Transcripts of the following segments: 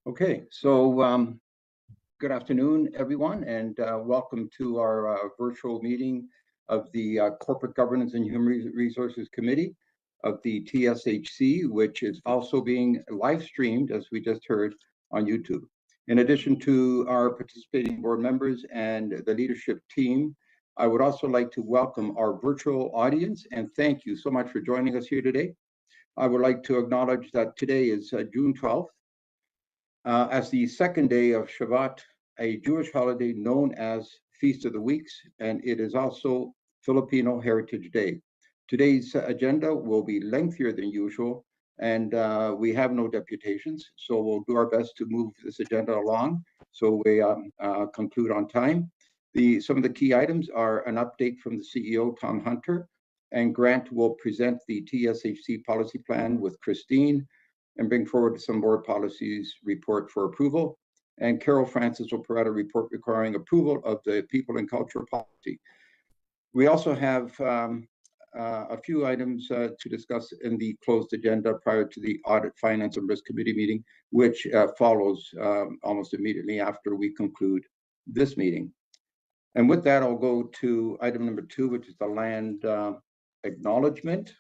Okay, so good afternoon, everyone, and welcome to our virtual meeting of the Corporate Governance and Human Resources Committee of the TSHC, which is also being live streamed, as we just heard, on YouTube. In addition to our participating board members and the leadership team, I would also like to welcome our virtual audience and thank you so much for joining us here today. I would like to acknowledge that today is June 12th. As the second day of Shavuot, a Jewish holiday known as Feast of the Weeks, and it is also Filipino Heritage Day. Today's agenda will be lengthier than usual, and we have no deputations, so we'll do our best to move this agenda along so we conclude on time. Some of the key items are an update from the CEO, Tom Hunter, and Grant will present the TSHC policy plan with Christine, and bring forward some board policies report for approval. And Carol Francis will provide a report requiring approval of the people and culture policy. We also have a few items to discuss in the closed agenda prior to the Audit, Finance, and Risk Committee meeting, which follows almost immediately after we conclude this meeting. And with that, I'll go to item number 2, which is the land acknowledgement.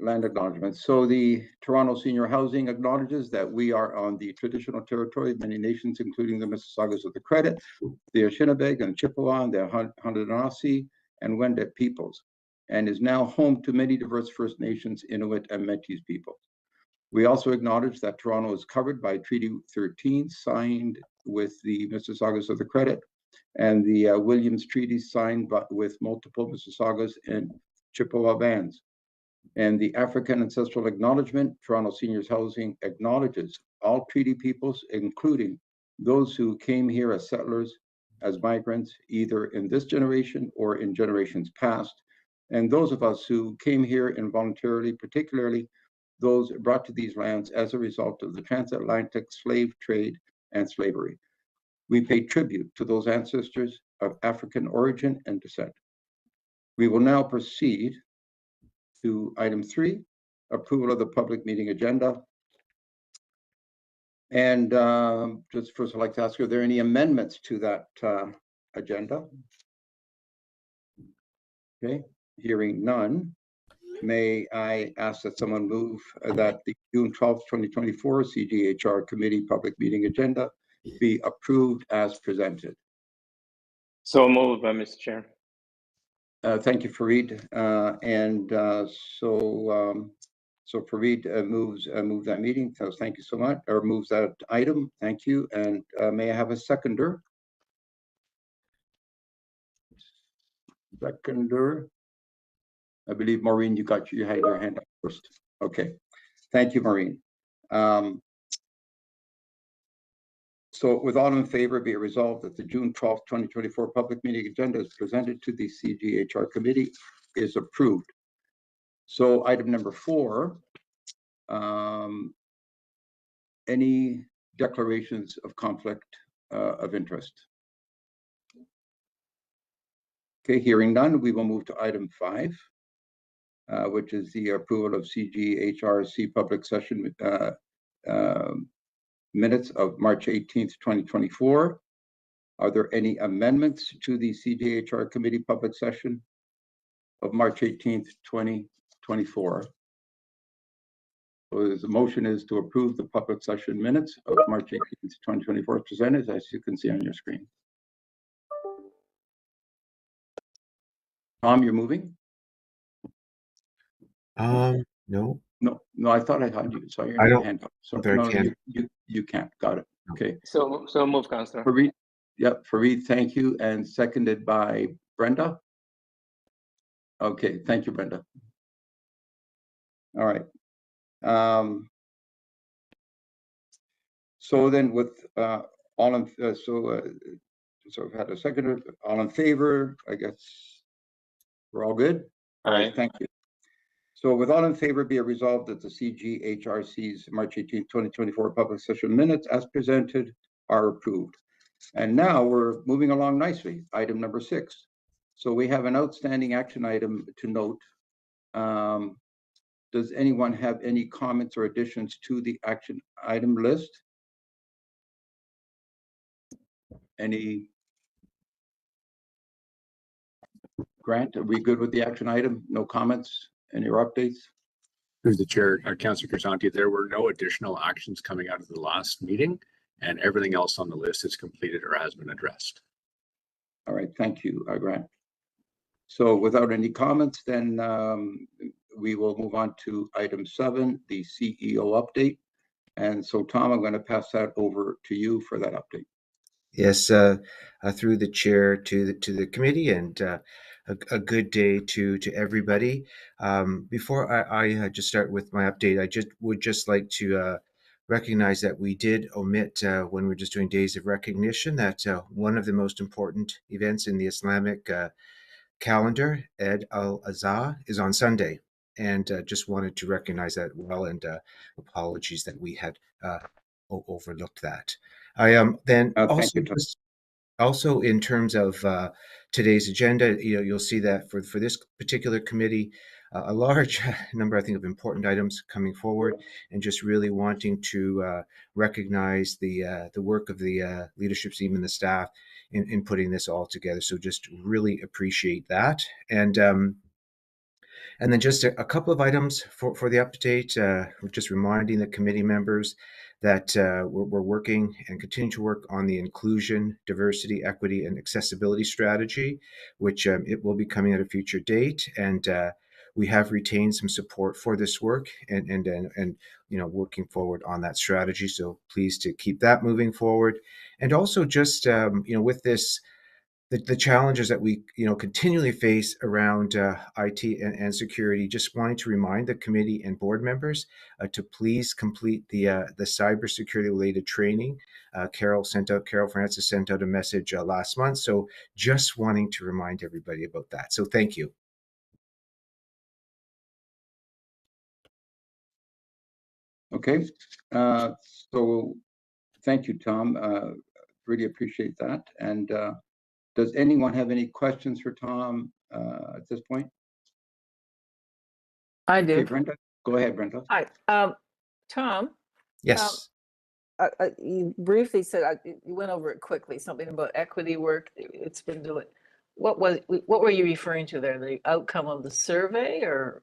Land acknowledgement. So the Toronto Senior Housing acknowledges that we are on the traditional territory of many nations, including the Mississaugas of the Credit, the Anishinaabe and Chippewa, the Haudenosaunee and Wendat peoples, and is now home to many diverse First Nations, Inuit, and Métis peoples. We also acknowledge that Toronto is covered by Treaty 13, signed with the Mississaugas of the Credit, and the Williams Treaty, signed with multiple Mississaugas and Chippewa bands. And the African Ancestral Acknowledgement, Toronto Seniors Housing acknowledges all treaty peoples, including those who came here as settlers, as migrants, either in this generation or in generations past, and those of us who came here involuntarily, particularly those brought to these lands as a result of the transatlantic slave trade and slavery. We pay tribute to those ancestors of African origin and descent. We will now proceed to item 3, approval of the public meeting agenda. And just first, I'd like to ask, are there any amendments to that agenda? Okay, hearing none, may I ask that someone move that the June 12th, 2024 CGHR Committee public meeting agenda be approved as presented? So moved, Mr. Chair. Thank you, Fareed. So Fareed moves that meeting. So thank you so much, or moves that item. Thank you. And may I have a seconder? Seconder. I believe Maureen, you had your hand up first. Okay. Thank you, Maureen. So with all in favor, be it resolved that the June 12th, 2024 public meeting agenda is presented to the CGHR committee is approved. So item number 4, any declarations of conflict of interest? Okay, hearing none, we will move to item 5, which is the approval of CGHRC public session minutes of March 18th, 2024. Are there any amendments to the CGHR committee public session of March 18th, 2024? So the motion is to approve the public session minutes of March 18th, 2024 presented, as you can see on your screen. Tom, you're moving? No. No, I thought I had you. So I don't. hand up. So No, you can't. Got it. Okay. So move, Councillor. Fareed, yep, Fareed, thank you, and seconded by Brenda. Okay, thank you, Brenda. All right. So then, with all in, so I've had a seconder. All in favor? I guess we're all good. All right, thank you. So with all in favor, be it resolved that the CGHRC's March 18, 2024 public session minutes as presented are approved. And now we're moving along nicely. Item number 6. So we have an outstanding action item to note. Does anyone have any comments or additions to the action item list? Any? Grant, are we good with the action item? No comments? Any updates? Through the chair, Councillor Crisanti, there were no additional actions coming out of the last meeting, and everything else on the list is completed or has been addressed. All right, thank you, Grant. So without any comments, then we will move on to item 7, the CEO update. And so, Tom, I'm going to pass that over to you for that update. Yes, through the chair to the committee, and a good day to everybody. Before I just start with my update, I would just like to recognize that we did omit when we're just doing days of recognition that one of the most important events in the Islamic calendar, Eid al-Adha, is on Sunday, and just wanted to recognize that well, and apologies that we had overlooked that. I then Thank you, Tom. also in terms of today's agenda, you'll see that for this particular committee, a large number, I think, of important items coming forward, and just really wanting to recognize the work of the leadership team and the staff in putting this all together. So just really appreciate that. And then just a couple of items for the update. We're just reminding the committee members that we're working and continue to work on the inclusion, diversity, equity, and accessibility strategy, which it will be coming at a future date. And we have retained some support for this work, and working forward on that strategy. So pleased to keep that moving forward. And also just with this, the challenges that we continually face around IT and security, just wanting to remind the committee and board members to please complete the cybersecurity related training. Carol Francis sent out a message last month, so just wanting to remind everybody about that. So thank you. Okay, so thank you, Tom. Really appreciate that. And does anyone have any questions for Tom at this point? I do. Okay, Brenda, go ahead, Brenda. Hi, Tom. Yes. You briefly said, you went over it quickly, something about equity work it's been doing. What were you referring to there? The outcome of the survey, or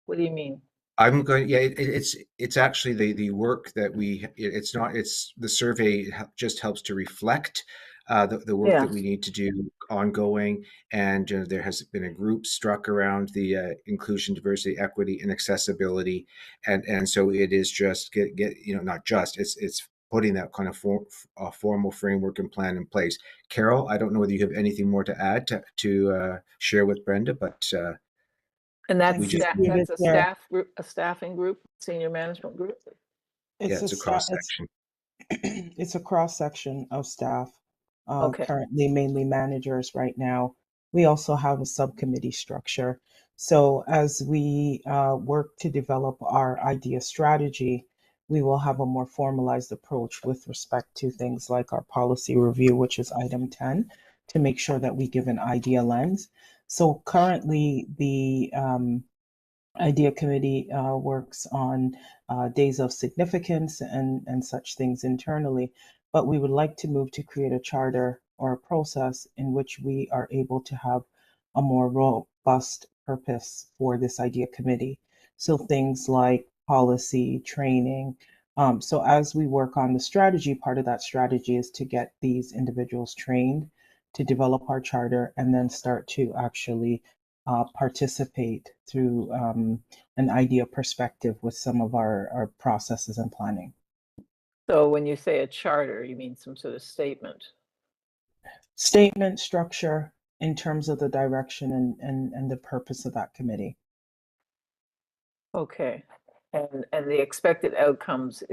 what do you mean? I'm going. Yeah, it's actually the work that it's the survey just helps to reflect the work that we need to do ongoing, and there has been a group struck around the inclusion, diversity, equity, and accessibility, and so it is just not just it's putting that kind of formal framework and plan in place. Carol, I don't know whether you have anything more to add to share with Brenda, but. And that's a staff group, a staffing group, senior management group. It's a cross section. It's a cross section of staff. Okay. Currently, mainly managers right now. We also have a subcommittee structure. So as we work to develop our idea strategy, we will have a more formalized approach with respect to things like our policy review, which is item 10, to make sure that we give an idea lens. So currently, the IDEA Committee works on days of significance and such things internally, but we would like to move to create a charter or a process in which we are able to have a more robust purpose for this IDEA Committee. So things like policy, training. So as we work on the strategy, part of that strategy is to get these individuals trained to develop our charter and then start to actually participate through an idea perspective with some of our processes and planning. So when you say a charter, you mean some sort of statement? Statement structure in terms of the direction and the purpose of that committee. Okay. And the expected outcomes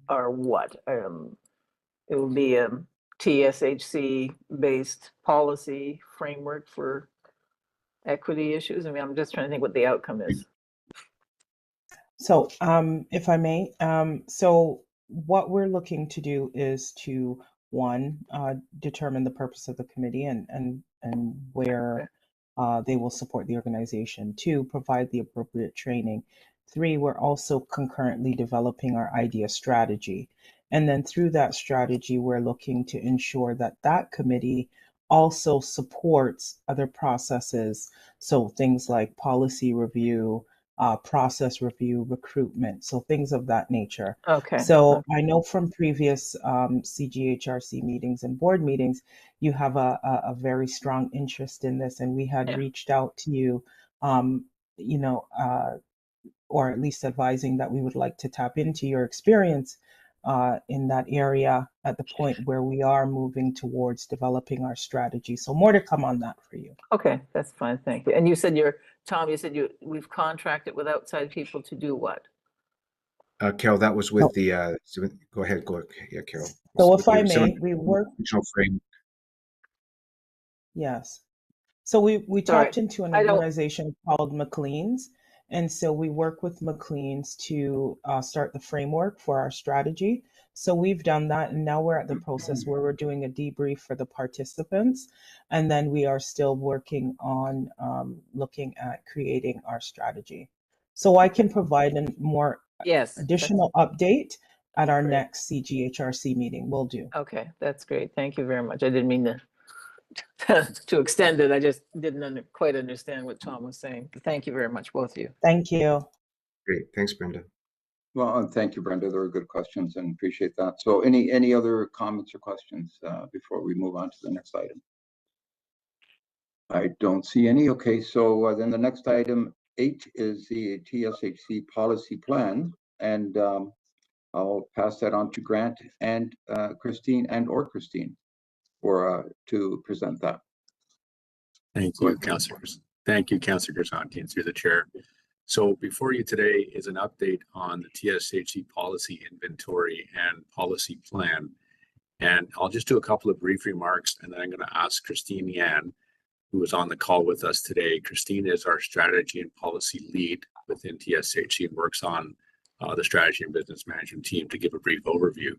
are what? It will be a TSHC-based policy framework for equity issues. I mean, I'm just trying to think what the outcome is. So, if I may, so what we're looking to do is to, one, determine the purpose of the committee and where they will support the organization. 2, provide the appropriate training. 3, we're also concurrently developing our idea strategy. And then through that strategy, we're looking to ensure that that committee also supports other processes. So things like policy review, process review, recruitment, so things of that nature. Okay. So I know from previous CGHRC meetings and board meetings, you have a very strong interest in this, and we had Yeah. reached out to you, you know, or at least advising that we would like to tap into your experience in that area at the point where we are moving towards developing our strategy. So more to come on that for you. Okay, that's fine, thank you. And you said Tom, you said we've contracted with outside people to do what? Carol, that was with the, go ahead, yeah, Carol. So if I Some may, we work, Regional frame. yes. So we Sorry, tapped into an I don't- organization called McLean's. And so we work with McLean's to start the framework for our strategy. So we've done that, and now we're at the process where we're doing a debrief for the participants. And then we are still working on looking at creating our strategy. So I can provide a more Yes. additional update at our Great. next CGHRC meeting. Will do. Okay, that's great. Thank you very much. I didn't mean to extend it. I just didn't quite understand what Tom was saying. Thank you very much, both of you. Thank you. Great, thanks, Brenda. Well, thank you, Brenda. They were good questions and appreciate that. So any other comments or questions before we move on to the next item? I don't see any. Okay, so then the next item 8 is the TSHC policy plan. And I'll pass that on to Grant and Christine or Christine for to present that. Thank you, Councillors. Thank you, Councillor Grisanti, and through the chair. So before you today is an update on the TSHC policy inventory and policy plan. And I'll just do a couple of brief remarks, and then I'm going to ask Christine Yan, who is on the call with us today. Christine is our strategy and policy lead within TSHC and works on the strategy and business management team, to give a brief overview.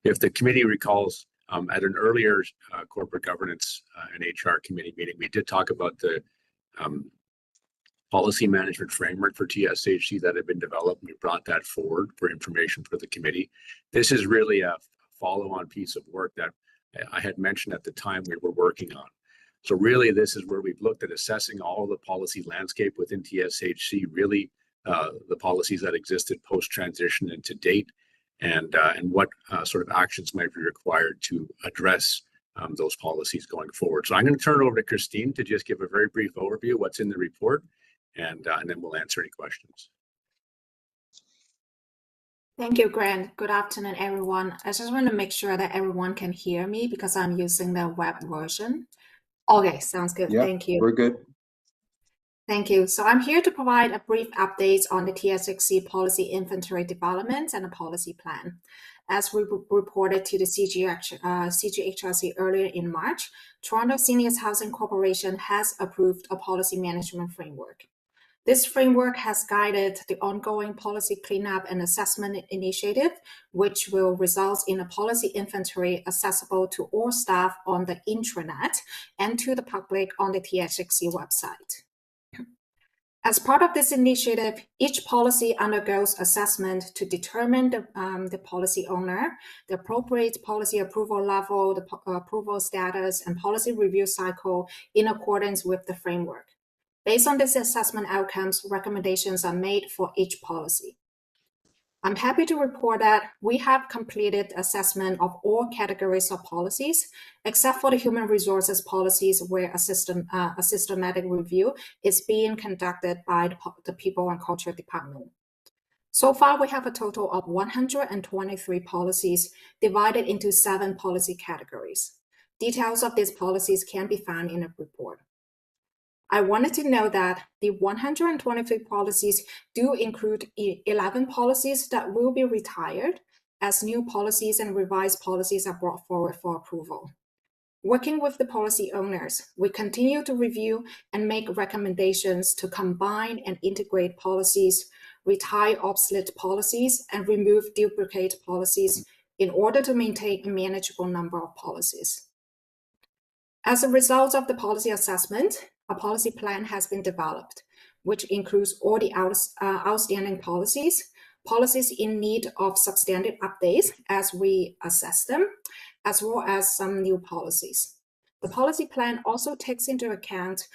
If the committee recalls, at an earlier corporate governance and HR committee meeting, we did talk about the policy management framework for TSHC that had been developed. We brought that forward for information for the committee. This is really a follow-on piece of work that I had mentioned at the time we were working on. So really, this is where we've looked at assessing all the policy landscape within TSHC, really the policies that existed post-transition and to date, and what sort of actions might be required to address those policies going forward. So I'm going to turn it over to Christine to just give a very brief overview of what's in the report, and then we'll answer any questions. Thank you, Grant. Good afternoon, everyone. I just want to make sure that everyone can hear me because I'm using the web version. Okay, sounds good. Yeah, thank you. We're good. Thank you. So I'm here to provide a brief update on the TSHC policy inventory development and a policy plan. As we reported to the CGHRC earlier in March, Toronto Seniors Housing Corporation has approved a policy management framework. This framework has guided the ongoing policy cleanup and assessment initiative, which will result in a policy inventory accessible to all staff on the intranet and to the public on the TSHC website. As part of this initiative, each policy undergoes assessment to determine the policy owner, the appropriate policy approval level, the approval status, and policy review cycle in accordance with the framework. Based on these assessment outcomes, recommendations are made for each policy. I'm happy to report that we have completed assessment of all categories of policies, except for the human resources policies where a systematic review is being conducted by the People and Culture Department. So far, we have a total of 123 policies divided into 7 policy categories. Details of these policies can be found in the report. I wanted to know that the 123 policies do include 11 policies that will be retired as new policies and revised policies are brought forward for approval. Working with the policy owners, we continue to review and make recommendations to combine and integrate policies, retire obsolete policies, and remove duplicate policies in order to maintain a manageable number of policies. As a result of the policy assessment, a policy plan has been developed, which includes all the outstanding policies, policies in need of substantive updates as we assess them, as well as some new policies. The policy plan also takes into account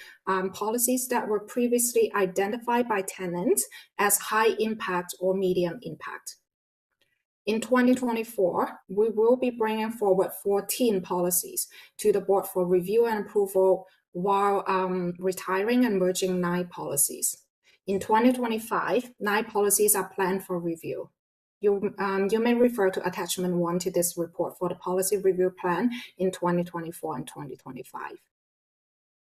policies that were previously identified by tenants as high impact or medium impact. In 2024, we will be bringing forward 14 policies to the board for review and approval while retiring and merging 9 policies. In 2025, 9 policies are planned for review. You may refer to attachment 1 to this report for the policy review plan in 2024 and 2025.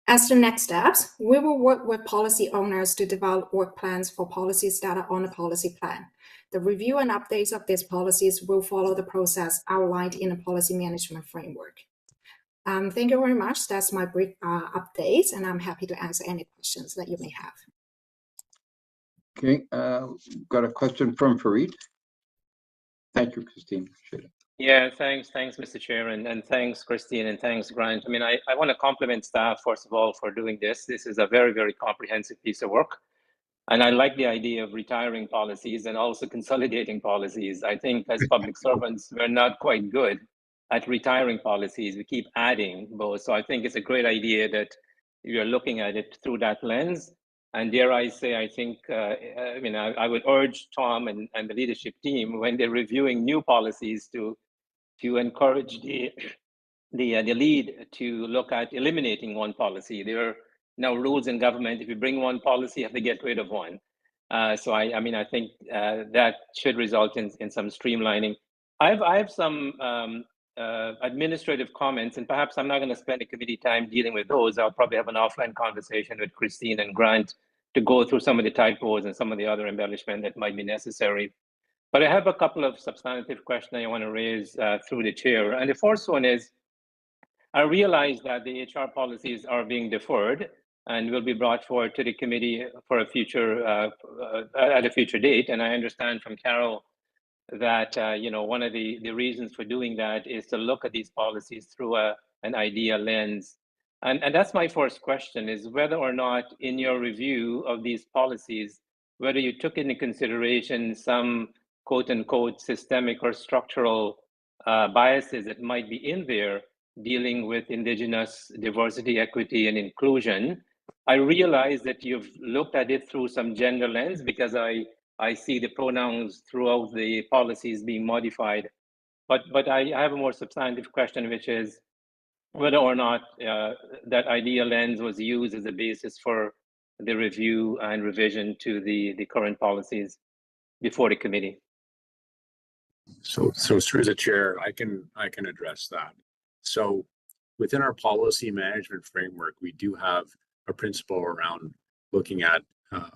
As the next steps, we will work with policy owners to develop work plans for policies that are on the policy plan. The review and updates of these policies will follow the process outlined in the policy management framework. Thank you very much. That's my brief updates, and I'm happy to answer any questions that you may have. Okay, got a question from Fareed. Thank you, Christine. Appreciate it. Yeah, thanks, Mr. Chair, and thanks, Christine, and thanks, Grant. I mean, I want to compliment staff, first of all, for doing this. This is a very, very comprehensive piece of work. And I like the idea of retiring policies and also consolidating policies. I think as public servants, we're not quite good at retiring policies. We keep adding both. So I think it's a great idea that you're looking at it through that lens. And dare I say, I think, I would urge Tom and the leadership team when they're reviewing new policies to encourage the lead to look at eliminating one policy. There are now rules in government. If you bring one policy, you have to get rid of one. So I think that should result in some streamlining. I have some administrative comments, and perhaps I'm not going to spend the committee time dealing with those. I'll probably have an offline conversation with Christine and Grant to go through some of the typos and some of the other embellishment that might be necessary. But I have a couple of substantive questions I want to raise through the chair. And the first one is, I realize that the HR policies are being deferred and will be brought forward to the committee for a future at a future date. And I understand from Carol that one of the reasons for doing that is to look at these policies through an IDEA lens. And that's my first question, is whether or not in your review of these policies, whether you took into consideration some quote unquote systemic or structural biases that might be in there dealing with Indigenous diversity, equity, and inclusion. I realize that you've looked at it through some gender lens because I see the pronouns throughout the policies being modified. But I have a more substantive question, which is whether or not that IDEA lens was used as a basis for the review and revision to the current policies before the committee. So through the chair, I can address that. So within our policy management framework, we do have a principle around looking at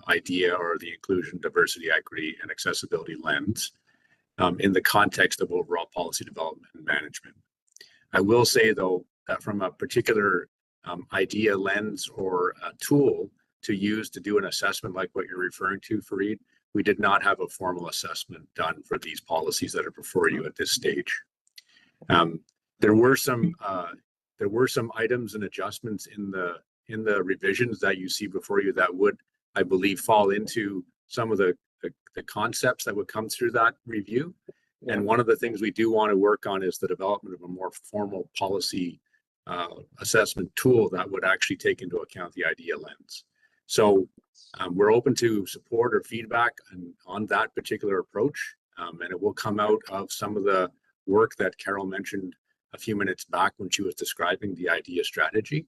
IDEA, or the inclusion, diversity, equity, and accessibility lens in the context of overall policy development and management. I will say, though, that from a particular IDEA lens or a tool to use to do an assessment like what you're referring to, Fareed, we did not have a formal assessment done for these policies that are before you at this stage. There were some items and adjustments in the revisions that you see before you that would, I believe, fall into some of the concepts that would come through that review. Yeah. And one of the things we do want to work on is the development of a more formal policy assessment tool that would actually take into account the IDEA lens. So we're open to support or feedback on that particular approach, and it will come out of some of the work that Carol mentioned a few minutes back when she was describing the IDEA strategy.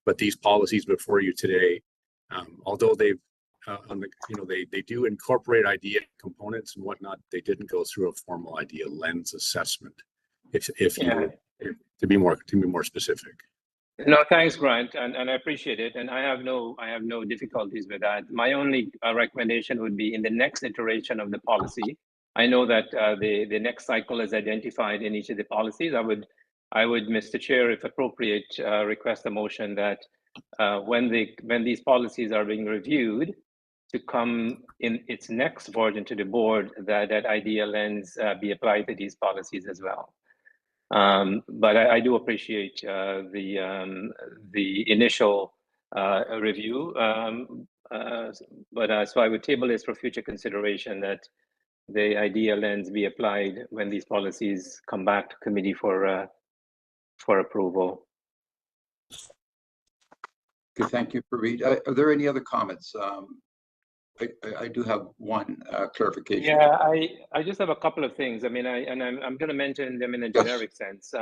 But these policies before you today, although they've they do incorporate IDEA components and whatnot, they didn't go through a formal IDEA lens assessment. To be more specific. No, thanks, Grant, and I appreciate it, and I have no difficulties with that. My only recommendation would be in the next iteration of the policy. I know that the next cycle is identified in each of the policies. I would, Mr. Chair, if appropriate, request a motion that when these policies are being reviewed, to come in its next version to the board, that IDEA lens be applied to these policies as well. But I do appreciate the initial a review. So I would table this for future consideration, that the IDEA lens be applied when these policies come back to committee for approval. Okay, thank you, Fareed. Are there any other comments? I do have one clarification. Yeah, I just have a couple of things. I mean, I'm going to mention them in a generic sense.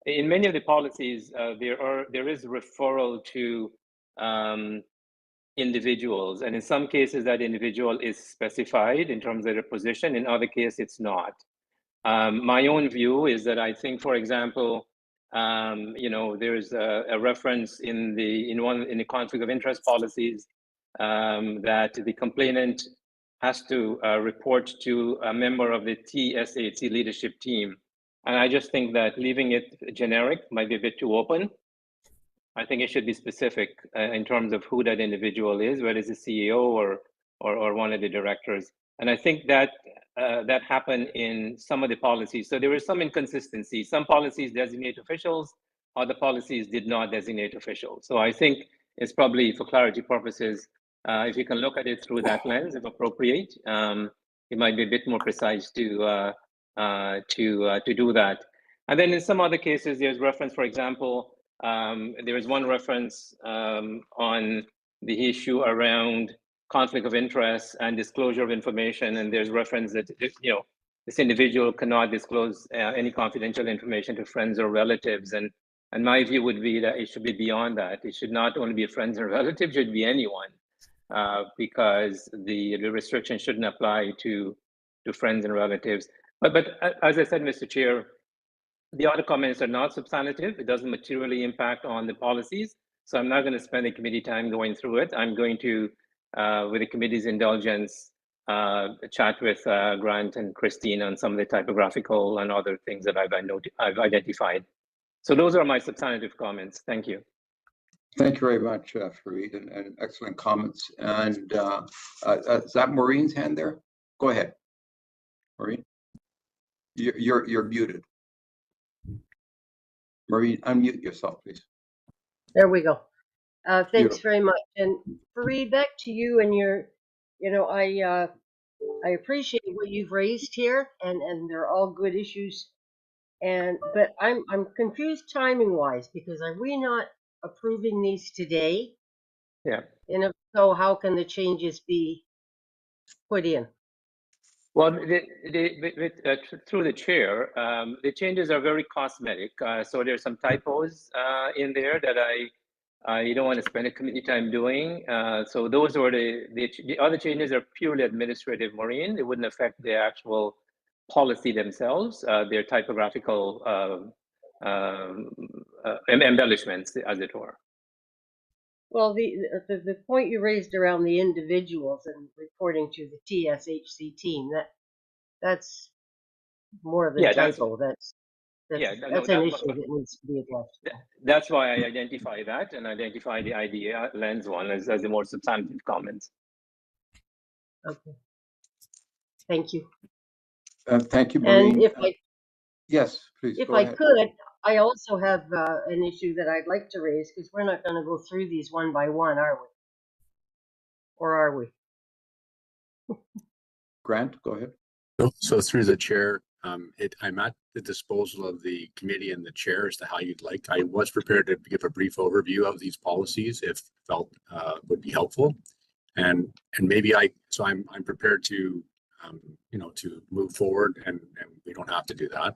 In many of the policies, there is referral to individuals, and in some cases, that individual is specified in terms of their position. In other cases, it's not. My own view is that I think, for example, there's a reference in the conflict of interest policies that the complainant has to report to a member of the TSHC leadership team. And I just think that leaving it generic might be a bit too open. I think it should be specific in terms of who that individual is, whether it's the CEO or one of the directors. And I think that that happened in some of the policies. So there was some inconsistency. Some policies designate officials, other policies did not designate officials. So I think it's probably, for clarity purposes, if you can look at it through that lens, if appropriate, it might be a bit more precise to do that. And then in some other cases, there's reference, for example, there is one reference on the issue around conflict of interest and disclosure of information, and there's reference that this individual cannot disclose any confidential information to friends or relatives. And my view would be that it should be beyond that. It should not only be friends and relatives, it should be anyone, because the restriction shouldn't apply to friends and relatives. But as I said, Mr. Chair, the other comments are not substantive. It doesn't materially impact on the policies. So I'm not going to spend the committee time going through it. I'm going to, with the committee's indulgence, chat with Grant and Christine on some of the typographical and other things that I've identified. So those are my substantive comments. Thank you. Thank you very much, Fareed, and excellent comments. And is that Maureen's hand there? Go ahead, Maureen. You're muted. Maureen, unmute yourself, please. There we go. Thanks Beautiful. very much. And Fareed, back to you and your, I appreciate what you've raised here, and they're all good issues. But I'm confused timing wise, because are we not approving these today? Yeah. And if so, how can the changes be put in? Well, through the chair, the changes are very cosmetic. So there's some typos in there that I don't want to spend a committee time doing. So those are the other changes are purely administrative, Maureen. It wouldn't affect the actual policy themselves. They're typographical embellishments, as it were. Well, the point you raised around the individuals and reporting to the TSHC team, that's more than typo. That's an issue that needs to be addressed. That's why I identify that and identify the IDEA lens one as the more substantive comments. Okay. Thank you. Thank you, Maureen. And if yes, please. If go I ahead. could, I also have an issue that I'd like to raise, because we're not going to go through these one by one, are we? Or are we? Grant, go ahead. So through the chair, I'm at the disposal of the committee and the chair as to how you'd like. I was prepared to give a brief overview of these policies if felt would be helpful, and maybe I'm prepared to to move forward, and we don't have to do that.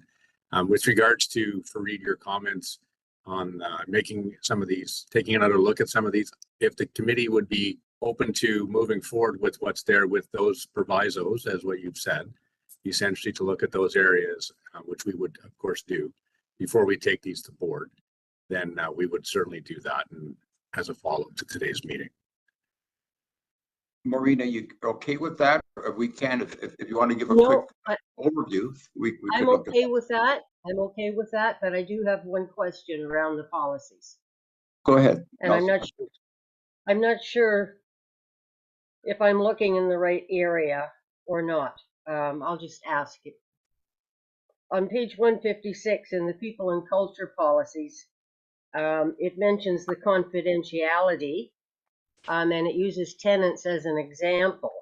With regards to Fareed, your comments on making some of these, taking another look at some of these, if the committee would be open to moving forward with what's there with those provisos, as what you've said, essentially to look at those areas, which we would of course do before we take these to board, then we would certainly do that and as a follow-up to today's meeting. Maureen, are you okay with that? Or we can, if you want to give a quick overview, we I'm okay with that. I'm okay with that, but I do have one question around the policies. Go ahead. And I'm not sure if I'm looking in the right area or not. I'll just ask it. On page 156 in the people and culture policies, it mentions the confidentiality, and it uses tenants as an example.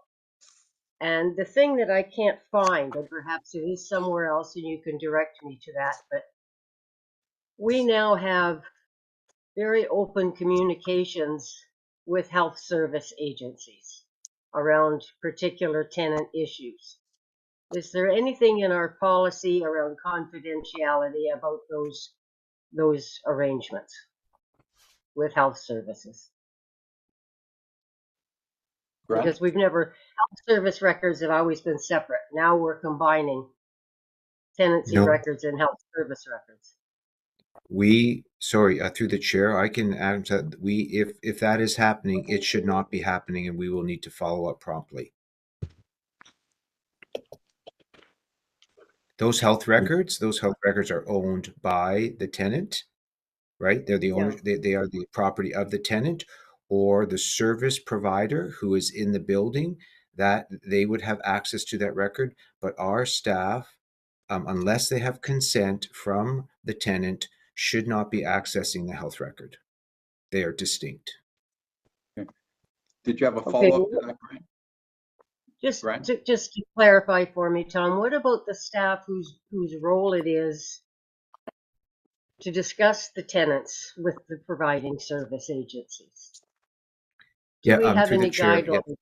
And the thing that I can't find, and perhaps it is somewhere else and you can direct me to that, but we now have very open communications with health service agencies around particular tenant issues. Is there anything in our policy around confidentiality about those arrangements with health services? Grant? Because health service records have always been separate. Now we're combining tenancy No. records and health service records. Through the chair, I can add that if that is happening, it should not be happening, and we will need to follow up promptly. Those health records are owned by the tenant, right? They're the owner. They are the property of the tenant or the service provider who is in the building, that they would have access to that record. But our staff, unless they have consent from the tenant, should not be accessing the health record. They are distinct. Okay. Did you have a follow-up to that, Grant? Just to clarify for me, Tom, what about the staff whose role it is to discuss the tenants with the providing service agencies? Do we have any guidelines?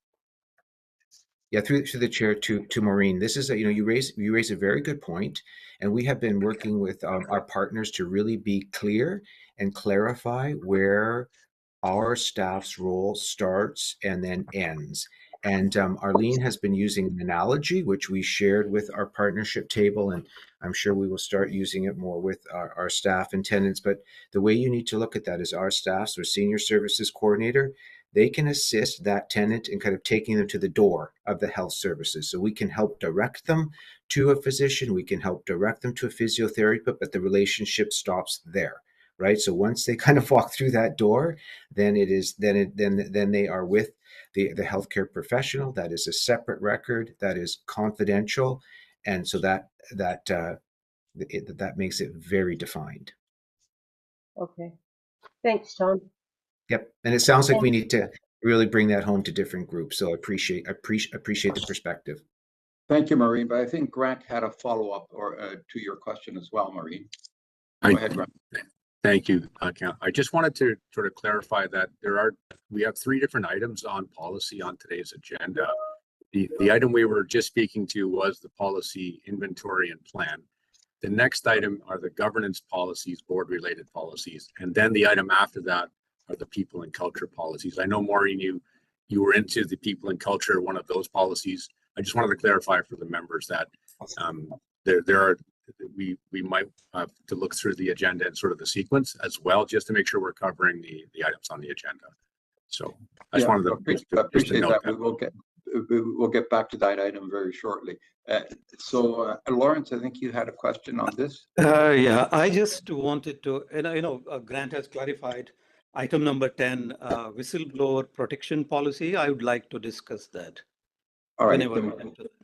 Yeah, through the chair to Maureen. This is you raise a very good point, and we have been working with our partners to really be clear and clarify where our staff's role starts and then ends. And Arlene has been using an analogy, which we shared with our partnership table, and I'm sure we will start using it more with our staff and tenants. But the way you need to look at that is our staff, so senior services coordinator, they can assist that tenant in kind of taking them to the door of the health services. So we can help direct them to a physician, we can help direct them to a physiotherapist, but the relationship stops there. Right. So once they kind of walk through that door, then they are with the healthcare professional. That is a separate record that is confidential, and so that makes it very defined. Okay, thanks, Tom. Yep, and it sounds like we need to really bring that home to different groups. So I appreciate the perspective. Thank you, Maureen. But I think Grant had a follow-up to your question as well, Maureen. Go ahead, Grant. Thank you, Councillor. I just wanted to sort of clarify that we have 3 different items on policy on today's agenda. The item we were just speaking to was the policy inventory and plan. The next item are the governance policies, board-related policies, and then the item after that are the people and culture policies. I know, Maureen, you were into the people and culture, one of those policies. I just wanted to clarify for the members that we might have to look through the agenda and sort of the sequence as well, just to make sure we're covering the items on the agenda. So I just wanted to appreciate that. We'll get back to that item very shortly. So Lawrence, I think you had a question on this. Yeah, I just wanted to, Grant has clarified item number 10, whistleblower protection policy. I would like to discuss that. All right.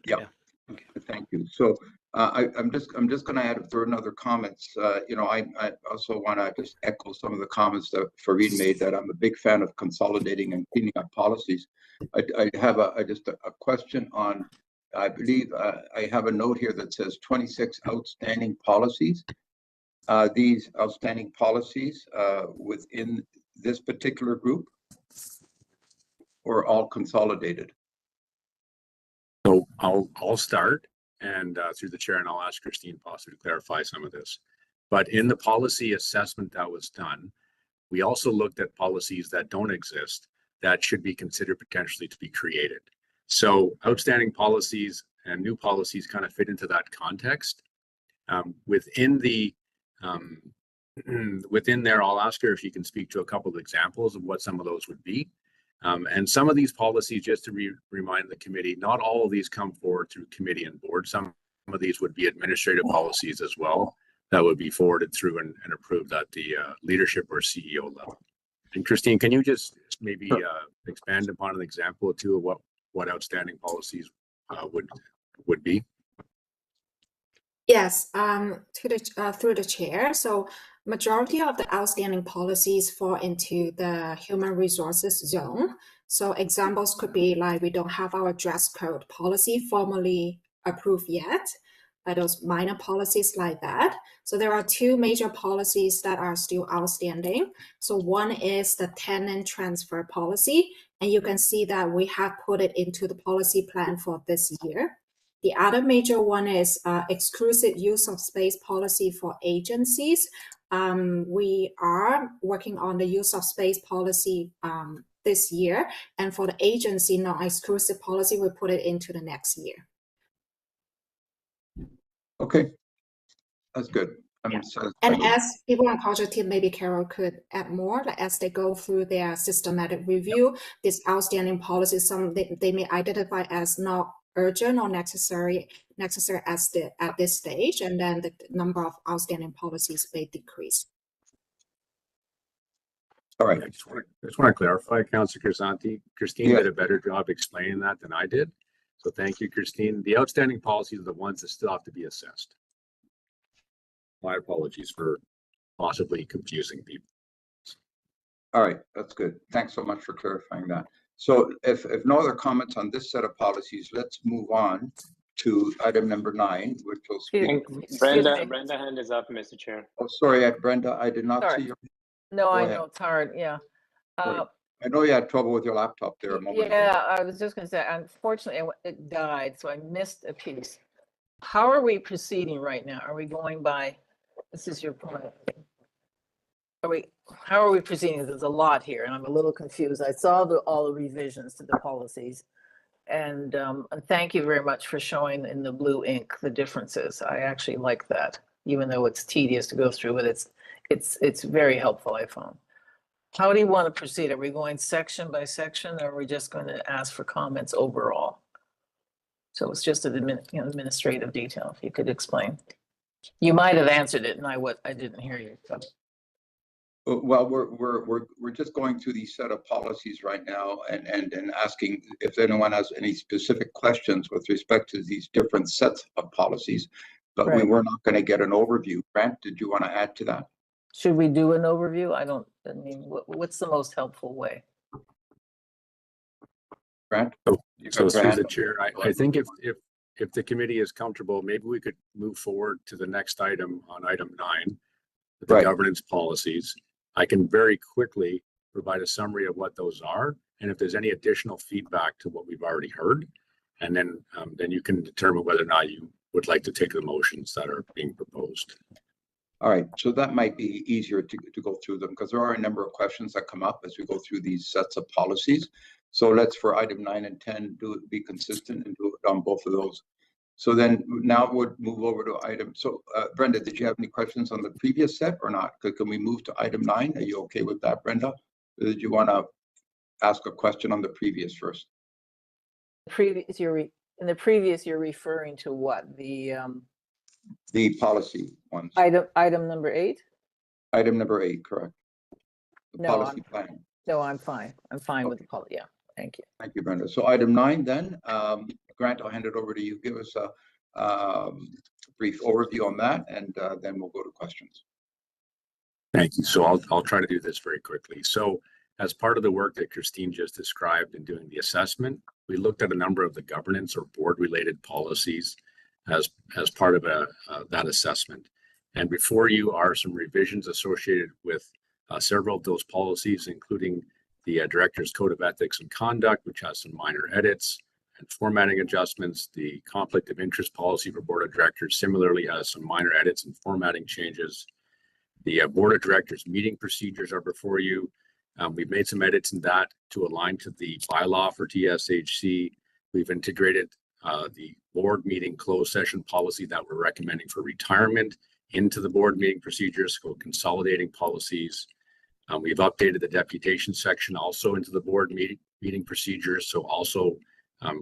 Yeah. Okay. Thank you. So I'm just going to add through another comments. I also want to just echo some of the comments that Fareed made, that I'm a big fan of consolidating and cleaning up policies. I have just a question on, I believe I have a note here that says 26 outstanding policies. These outstanding policies within this particular group, or all consolidated? So I'll start and through the chair, and I'll ask Christine possibly to clarify some of this. But in the policy assessment that was done, we also looked at policies that don't exist that should be considered potentially to be created. So outstanding policies and new policies kind of fit into that context. Within there, I'll ask her if she can speak to a couple of examples of what some of those would be. And some of these policies, just to remind the committee, not all of these come forward through committee and board. Some of these would be administrative policies as well that would be forwarded through and approved at the leadership or CEO level. And Christine, can you just maybe expand upon an example or two of what outstanding policies would be? Yes, through the chair. So Majority of the outstanding policies fall into the human resources zone. So examples could be like we don't have our dress code policy formally approved yet, but those minor policies like that. So there are two major policies that are still outstanding. So one is the tenant transfer policy, and you can see that we have put it into the policy plan for this year. The other major one is exclusive use of space policy for agencies. We are working on the use of space policy this year, and for the agency non-exclusive policy, we put it into the next year. Okay, that's good. And as people on culture team, maybe Carol could add more, like as they go through their systematic review, this outstanding policies, some they may identify as not urgent or necessary at this stage, and then the number of outstanding policies may decrease. All right. I just want to clarify, Councillor Crisanti. Christine did a better job explaining that than I did. So thank you, Christine. The outstanding policies are the ones that still have to be assessed. My apologies for possibly confusing people. All right, that's good. Thanks so much for clarifying that. So if no other comments on this set of policies, let's move on to item number 9, which will speak. Brenda hand is up, Mr. Chair. Oh, sorry, Brenda, I did not see your. No, Go I ahead. know, it's hard, yeah. I know you had trouble with your laptop there a moment ago. Yeah, I was just gonna say, unfortunately, it died, so I missed a piece. How are we proceeding right now? Are we going by, this is your point. How are we proceeding? There's a lot here and I'm a little confused. I saw all the revisions to the policies. And thank you very much for showing in the blue ink the differences. I actually like that, even though it's tedious to go through, but it's very helpful, I found. How do you want to proceed? Are we going section by section, or are we just going to ask for comments overall? So it's just an administrative detail, if you could explain. You might have answered it, and I didn't hear you. So. Well, we're just going through these set of policies right now and asking if anyone has any specific questions with respect to these different sets of policies, but we were not going to get an overview. Grant, did you want to add to that? Should we do an overview? I mean, what's the most helpful way? Grant? So through the chair, I think if the committee is comfortable, maybe we could move forward to the next item on item 9, the governance policies. I can very quickly provide a summary of what those are, and if there's any additional feedback to what we've already heard, and then you can determine whether or not you would like to take the motions that are being proposed. All right, so that might be easier to go through them because there are a number of questions that come up as we go through these sets of policies. So let's, for item 9 and 10, be consistent and do it on both of those. So then now we'll move over to item. So Brenda, did you have any questions on the previous set or not? Can we move to item 9? Are you okay with that, Brenda? Or did you want to ask a question on the previous first? In the previous, you're referring to what? The policy ones. Item number 8? Item number 8, correct. The policy plan. No, I'm fine. I'm fine with the policy. Yeah, thank you. Thank you, Brenda. So item 9 then, Grant, I'll hand it over to you. Give us a brief overview on that, and then we'll go to questions. Thank you. So I'll try to do this very quickly. So as part of the work that Christine just described in doing the assessment, we looked at a number of the governance or board-related policies as part of that assessment. And before you are some revisions associated with several of those policies, including the Director's Code of Ethics and Conduct, which has some minor edits and formatting adjustments. The Conflict of Interest policy for Board of Directors similarly has some minor edits and formatting changes. The Board of Directors meeting procedures are before you. We've made some edits in that to align to the bylaw for TSHC. We've integrated the board meeting closed session policy that we're recommending for retirement into the board meeting procedures, so consolidating policies. We've updated the deputation section also into the board meeting procedures, so also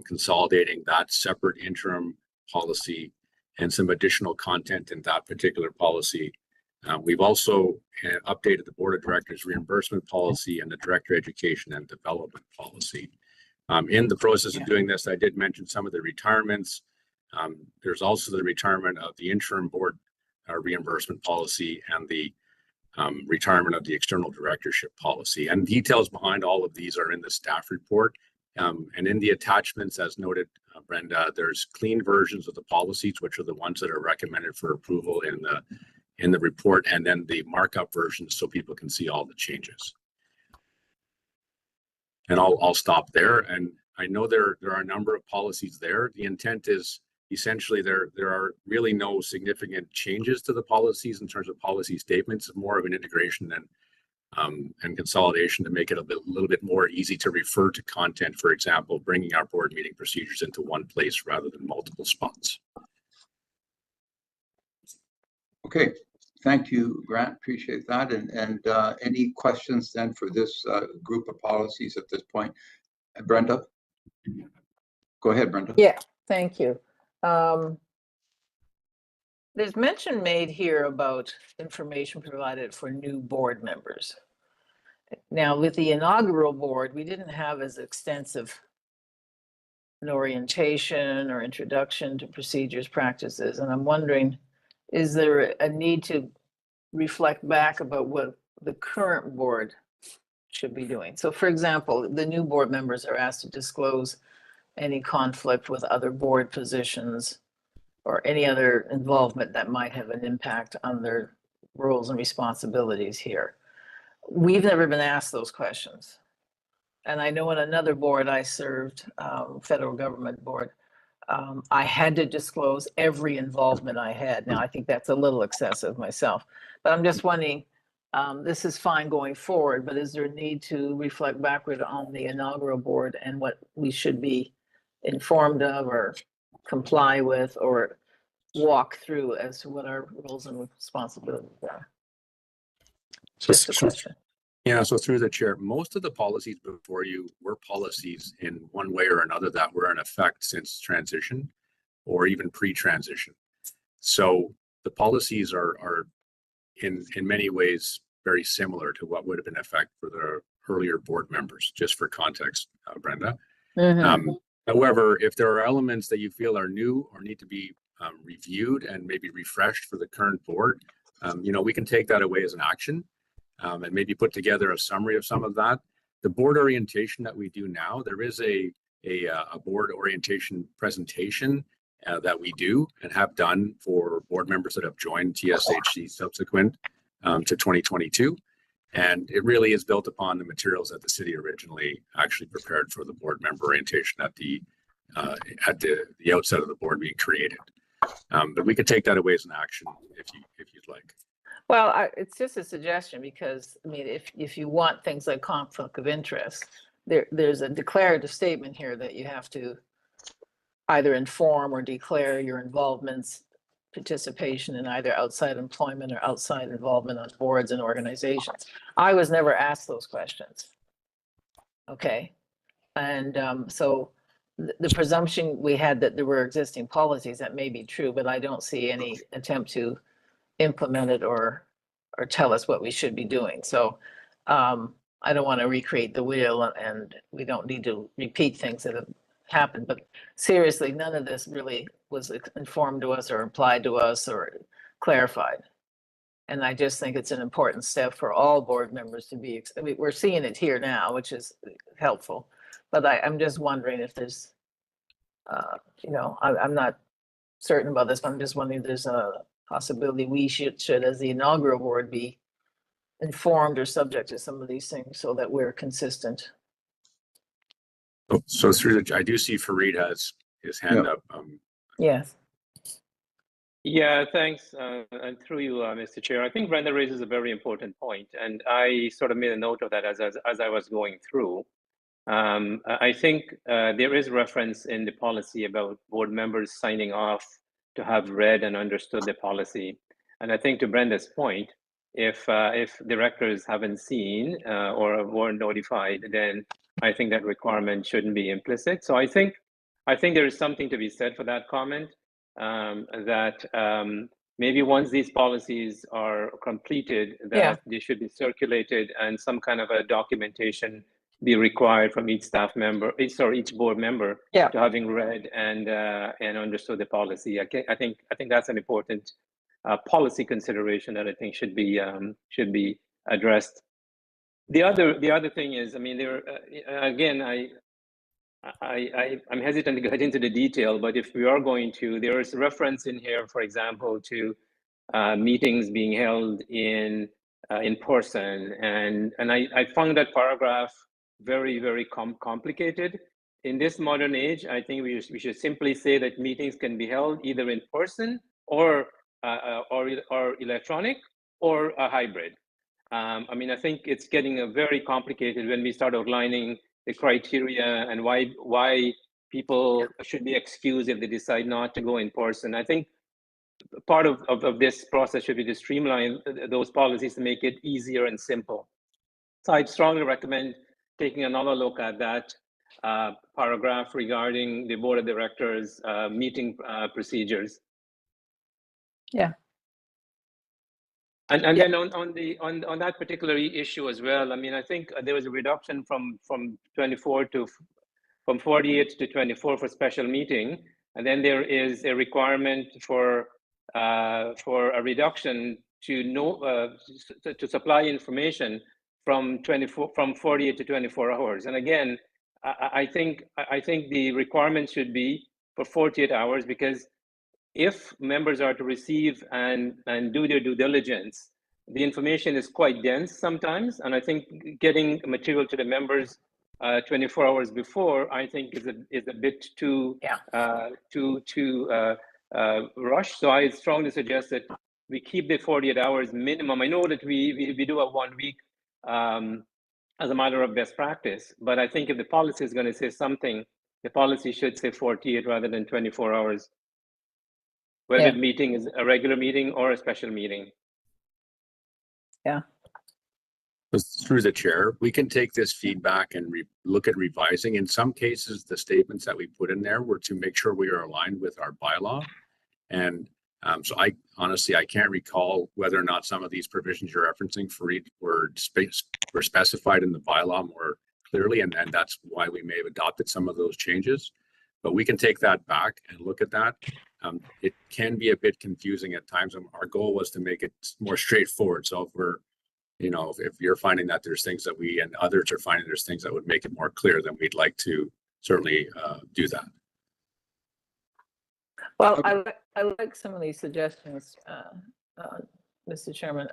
consolidating that separate interim policy and some additional content in that particular policy. We've also updated the Board of Directors reimbursement policy and the Director Education and Development policy. In the process of doing this, I did mention some of the retirements. There's also the retirement of the interim board reimbursement policy and the retirement of the external directorship policy. And details behind all of these are in the staff report. And in the attachments, as noted, Brenda, there's clean versions of the policies, which are the ones that are recommended for approval in the report, and then the markup versions so people can see all the changes. And I'll stop there. And I know there are a number of policies there. The intent is essentially there are really no significant changes to the policies in terms of policy statements, more of an integration and consolidation to make it a little bit more easy to refer to content. For example, bringing our board meeting procedures into one place rather than multiple spots. Okay, thank you, Grant. Appreciate that. And any questions then for this group of policies at this point? Brenda? Go ahead, Brenda. Yeah, thank you. There's mention made here about information provided for new board members. Now, with the inaugural board, we didn't have as extensive an orientation or introduction to procedures, practices, and I'm wondering, is there a need to reflect back about what the current board should be doing? So, for example, the new board members are asked to disclose any conflict with other board positions or any other involvement that might have an impact on their roles and responsibilities here. We've never been asked those questions. And I know in another board I served, federal government board, I had to disclose every involvement I had. Now, I think that's a little excessive myself, but I'm just wondering, this is fine going forward, but is there a need to reflect backward on the inaugural board and what we should be informed of or comply with or walk through as to what our roles and responsibilities are? Just a question. Yeah, so through the chair, most of the policies before you were policies in one way or another that were in effect since transition or even pre-transition. So the policies are in many ways very similar to what would have been in effect for the earlier board members, just for context, Brenda. However, if there are elements that you feel are new or need to be reviewed and maybe refreshed for the current board, we can take that away as an action and maybe put together a summary of some of that. The board orientation that we do now, there is a board orientation presentation that we do and have done for board members that have joined TSHC subsequent to 2022. And it really is built upon the materials that the city originally actually prepared for the board member orientation at the outset of the board being created. But we could take that away as an action if you'd like. Well, it's just a suggestion because, I mean, if you want things like conflict of interest, there's a declarative statement here that you have to either inform or declare your involvements, participation in either outside employment or outside involvement on boards and organizations. I was never asked those questions. Okay. And so the presumption we had that there were existing policies, that may be true, but I don't see any attempt to implement it or tell us what we should be doing. So I don't want to recreate the wheel, and we don't need to repeat things that have happened. But seriously, none of this really was informed to us or applied to us or clarified. And I just think it's an important step for all board members to be, I mean, we're seeing it here now, which is helpful. But I'm just wondering if there's, I'm not certain about this, but I'm just wondering if there's a possibility we should, as the inaugural board, be informed or subject to some of these things so that we're consistent. So through I do see Fareed has his hand up. Yes. Yeah, thanks. And through you, Mr. Chair, I think Brenda raises a very important point, and I sort of made a note of that as I was going through. I think there is reference in the policy about board members signing off to have read and understood the policy. And I think to Brenda's point, if directors haven't seen or weren't notified, then I think that requirement shouldn't be implicit. So I think there is something to be said for that comment, that maybe once these policies are completed, that they should be circulated and some kind of a documentation be required from each staff member, each board member, to having read and understood the policy. I think that's an important policy consideration that I think should be addressed. The other thing is, I mean, again, I'm hesitant to get into the detail, but if we are going to, there is a reference in here, for example, to meetings being held in person, and I found that paragraph very, very complicated. In this modern age, I think we should simply say that meetings can be held either in person or electronic or a hybrid. I mean, I think it's getting very complicated when we start outlining the criteria and why people should be excused if they decide not to go in person. I think part of this process should be to streamline those policies to make it easier and simple. So I'd strongly recommend taking another look at that paragraph regarding the board of directors meeting procedures. Yeah. And then on that particular issue as well, I mean, I think there was a reduction from 48 to 24 for special meeting, and then there is a requirement for a reduction to supply information from 48 to 24 hours. And again, I think the requirement should be for 48 hours, because if members are to receive and do their due diligence, the information is quite dense sometimes, and I think getting material to the members 24 hours before, I think is a bit too rushed. So I strongly suggest that we keep the 48 hours minimum. I know that we do have 1 week as a matter of best practice, but I think if the policy is going to say something, the policy should say 48 rather than 24 hours. Whether the meeting is a regular meeting or a special meeting. Yeah. Through the chair, we can take this feedback and look at revising. In some cases, the statements that we put in there were to make sure we are aligned with our bylaw. And so I honestly can't recall whether or not some of these provisions you're referencing were specified in the bylaw more clearly, and that's why we may have adopted some of those changes. But we can take that back and look at that. It can be a bit confusing at times. Our goal was to make it more straightforward. So if you're finding that there's things that we and others are finding there's things that would make it more clear, then we'd like to certainly do that. Well, I like some of these suggestions, Mr. Chairman,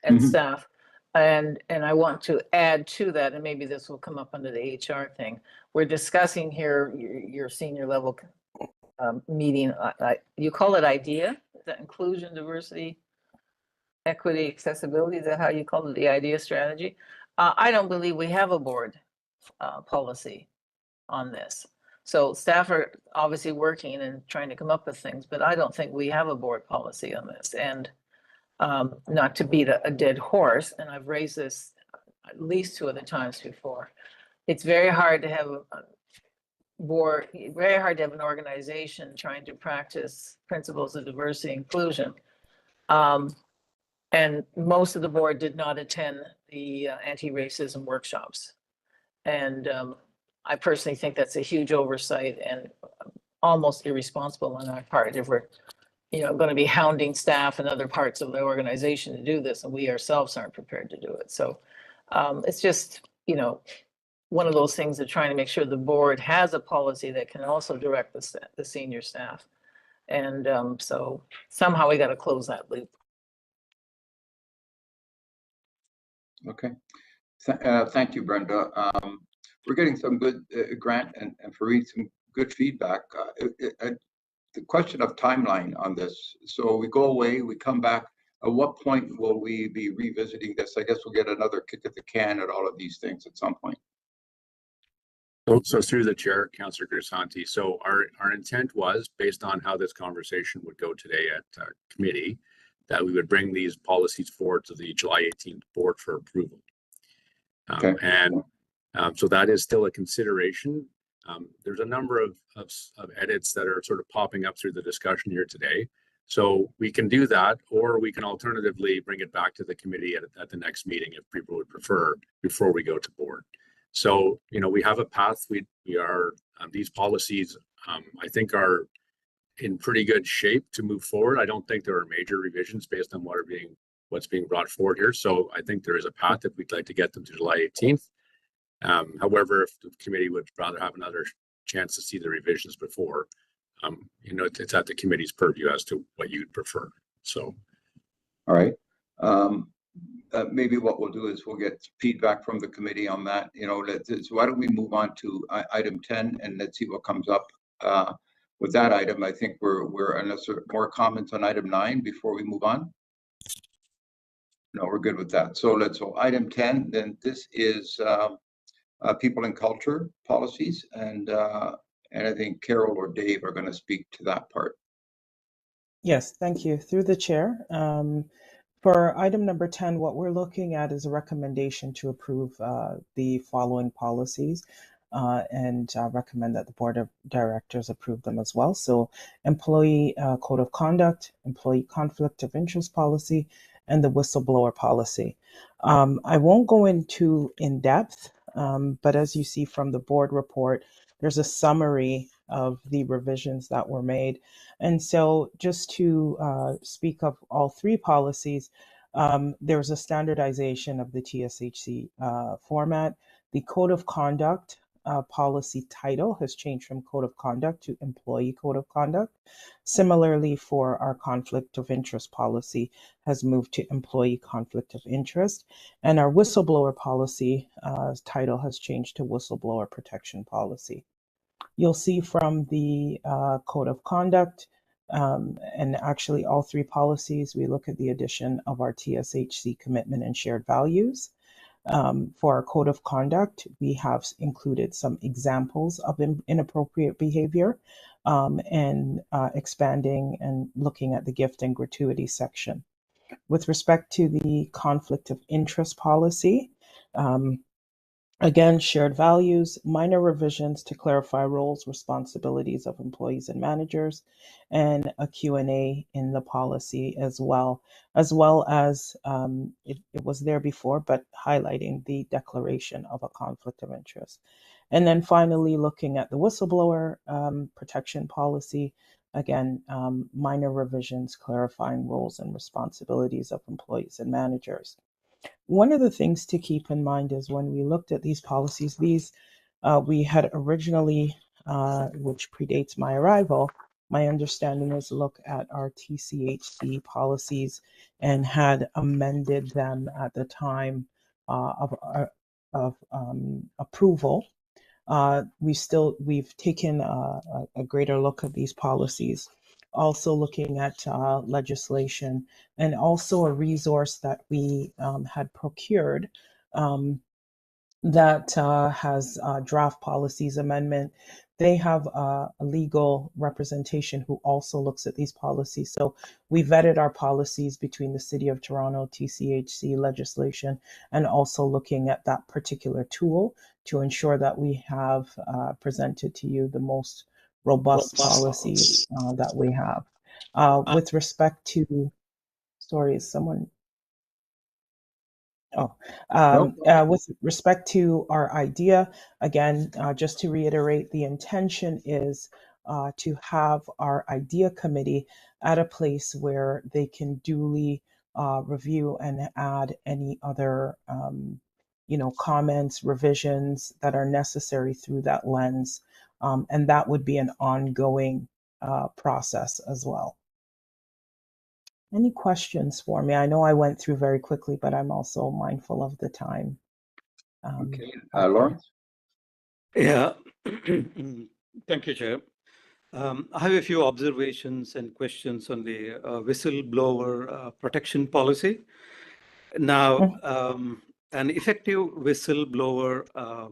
and staff. And I want to add to that, and maybe this will come up under the HR thing. We're discussing here your senior level meeting. You call it IDEA? Is that inclusion, diversity, equity, accessibility? Is that how you call it, the IDEA strategy? I don't believe we have a board policy on this. So staff are obviously working and trying to come up with things, but I don't think we have a board policy on this. And not to beat a dead horse, and I've raised this at least 2 other times before, it's very hard to have a board, very hard to have an organization trying to practice principles of diversity and inclusion. And most of the board did not attend the anti-racism workshops. And I personally think that's a huge oversight and almost irresponsible on our part if we're going to be hounding staff and other parts of the organization to do this, and we ourselves aren't prepared to do it. So it's just, one of those things of trying to make sure the board has a policy that can also direct the senior staff. And so somehow we got to close that loop. Okay. Thank you, Brenda. We're getting some good, Grant and Fareed, some good feedback. The question of timeline on this. So we go away, we come back. At what point will we be revisiting this? I guess we'll get another kick at the can at all of these things at some point. So through the chair, Councillor Grisanti. So our intent was, based on how this conversation would go today at committee, that we would bring these policies forward to the July 18th board for approval. Okay. So that is still a consideration. There's a number of edits that are sort of popping up through the discussion here today. So we can do that, or we can alternatively bring it back to the committee at the next meeting if people would prefer, before we go to board. So, we have a path. We are, these policies, I think, are in pretty good shape to move forward. I don't think there are major revisions based on what's being brought forward here. So I think there is a path if we'd like to get them to July 18th. However, if the committee would rather have another chance to see the revisions before, it's at the committee's purview as to what you'd prefer. So, all right. Maybe what we'll do is we'll get feedback from the committee on that. So why don't we move on to item 10 and let's see what comes up with that item. I think unless there are more comments on item 9 before we move on. No, we're good with that. So item 10. Then this is people and culture policies, and I think Carol or Dave are going to speak to that part. Yes, thank you. Through the chair. For item number 10, what we're looking at is a recommendation to approve the following policies and recommend that the board of directors approve them as well. So employee code of conduct, employee conflict of interest policy, and the whistleblower policy. I won't go into in depth, but as you see from the board report, there's a summary of the revisions that were made. And so just to speak of all three policies, there's a standardization of the TSHC format. The code of conduct policy title has changed from code of conduct to employee code of conduct. Similarly, for our conflict of interest policy has moved to employee conflict of interest. And our whistleblower policy title has changed to whistleblower protection policy. You'll see from the code of conduct, and actually all three policies, we look at the addition of our TSHC commitment and shared values. For our code of conduct, we have included some examples of inappropriate behavior and expanding and looking at the gift and gratuity section. With respect to the conflict of interest policy, again, shared values, minor revisions to clarify roles, responsibilities of employees and managers, and a Q&A in the policy as well as it was there before, but highlighting the declaration of a conflict of interest. And then finally, looking at the whistleblower protection policy, again, minor revisions clarifying roles and responsibilities of employees and managers. One of the things to keep in mind is when we looked at these policies, we had originally, which predates my arrival, my understanding was look at our TCHC policies and had amended them at the time of approval. We've taken a greater look at these policies, also looking at legislation, and also a resource that we had procured that has draft policies amendment. They have a legal representation who also looks at these policies. So we vetted our policies between the City of Toronto, TCHC legislation, and also looking at that particular tool to ensure that we have presented to you the most robust policies that we have. With respect to, sorry, is someone? With respect to our idea, again, just to reiterate, the intention is to have our idea committee at a place where they can duly review and add any other, comments, revisions that are necessary through that lens. And that would be an ongoing process as well. Any questions for me? I know I went through very quickly, but I'm also mindful of the time. Okay, Lawrence? Yeah, thank you, Chair. I have a few observations and questions on the whistleblower protection policy. Now, an effective whistleblower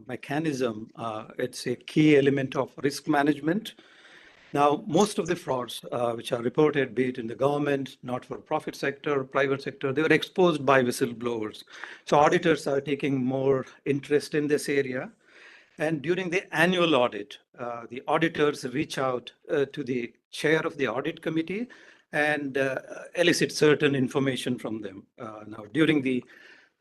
mechanism, it's a key element of risk management. Now, most of the frauds which are reported, be it in the government, not-for-profit sector, private sector, they were exposed by whistleblowers. So auditors are taking more interest in this area. And during the annual audit, the auditors reach out to the chair of the audit committee and elicit certain information from them. Now, during the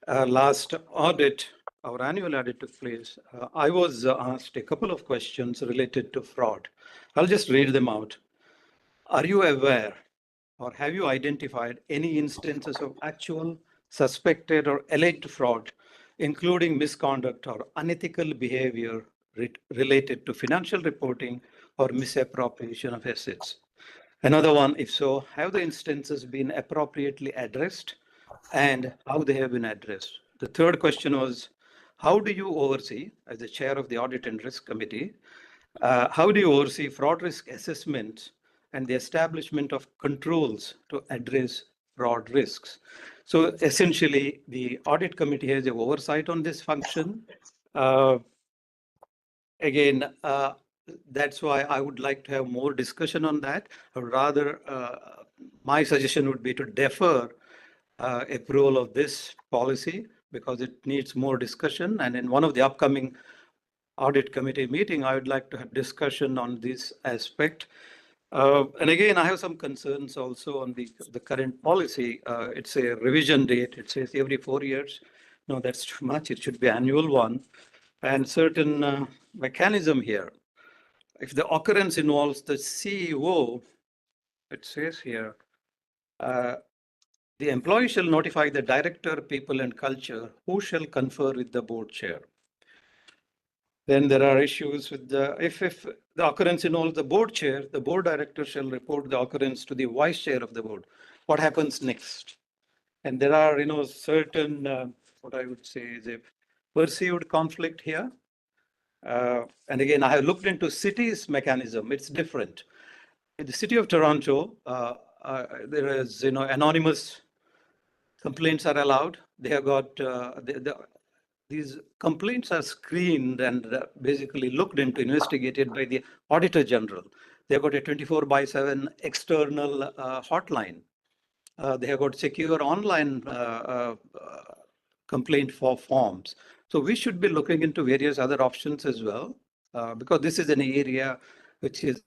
last audit, our annual audit took place, I was asked a couple of questions related to fraud. I'll just read them out. Are you aware or have you identified any instances of actual, suspected, or alleged fraud, including misconduct or unethical behavior related to financial reporting or misappropriation of assets? Another one, if so, have the instances been appropriately addressed and how they have been addressed? The third question was, how do you oversee, as the chair of the Audit and Risk Committee, how do you oversee fraud risk assessment and the establishment of controls to address fraud risks? So essentially, the Audit Committee has the oversight on this function. Again, that's why I would like to have more discussion on that. Rather, my suggestion would be to defer approval of this policy because it needs more discussion. And in one of the upcoming Audit Committee meeting, I would like to have discussion on this aspect. And again, I have some concerns also on the current policy. It's a revision date. It says every 4 years. No, that's too much. It should be annual one. And certain mechanism here. If the occurrence involves the CEO, it says here, the employee shall notify the Director, People and Culture, who shall confer with the board chair. Then there are issues with if the occurrence involves the board chair, the board director shall report the occurrence to the vice chair of the board. What happens next? And there are, certain, what I would say is a perceived conflict here. And again, I have looked into cities mechanism. It's different. In the city of Toronto, there is, anonymous complaints are allowed. They have got, these complaints are screened and basically looked into, investigated by the Auditor General. They've got a 24/7 external hotline. They have got secure online complaint forms. So we should be looking into various other options as well, because this is an area which is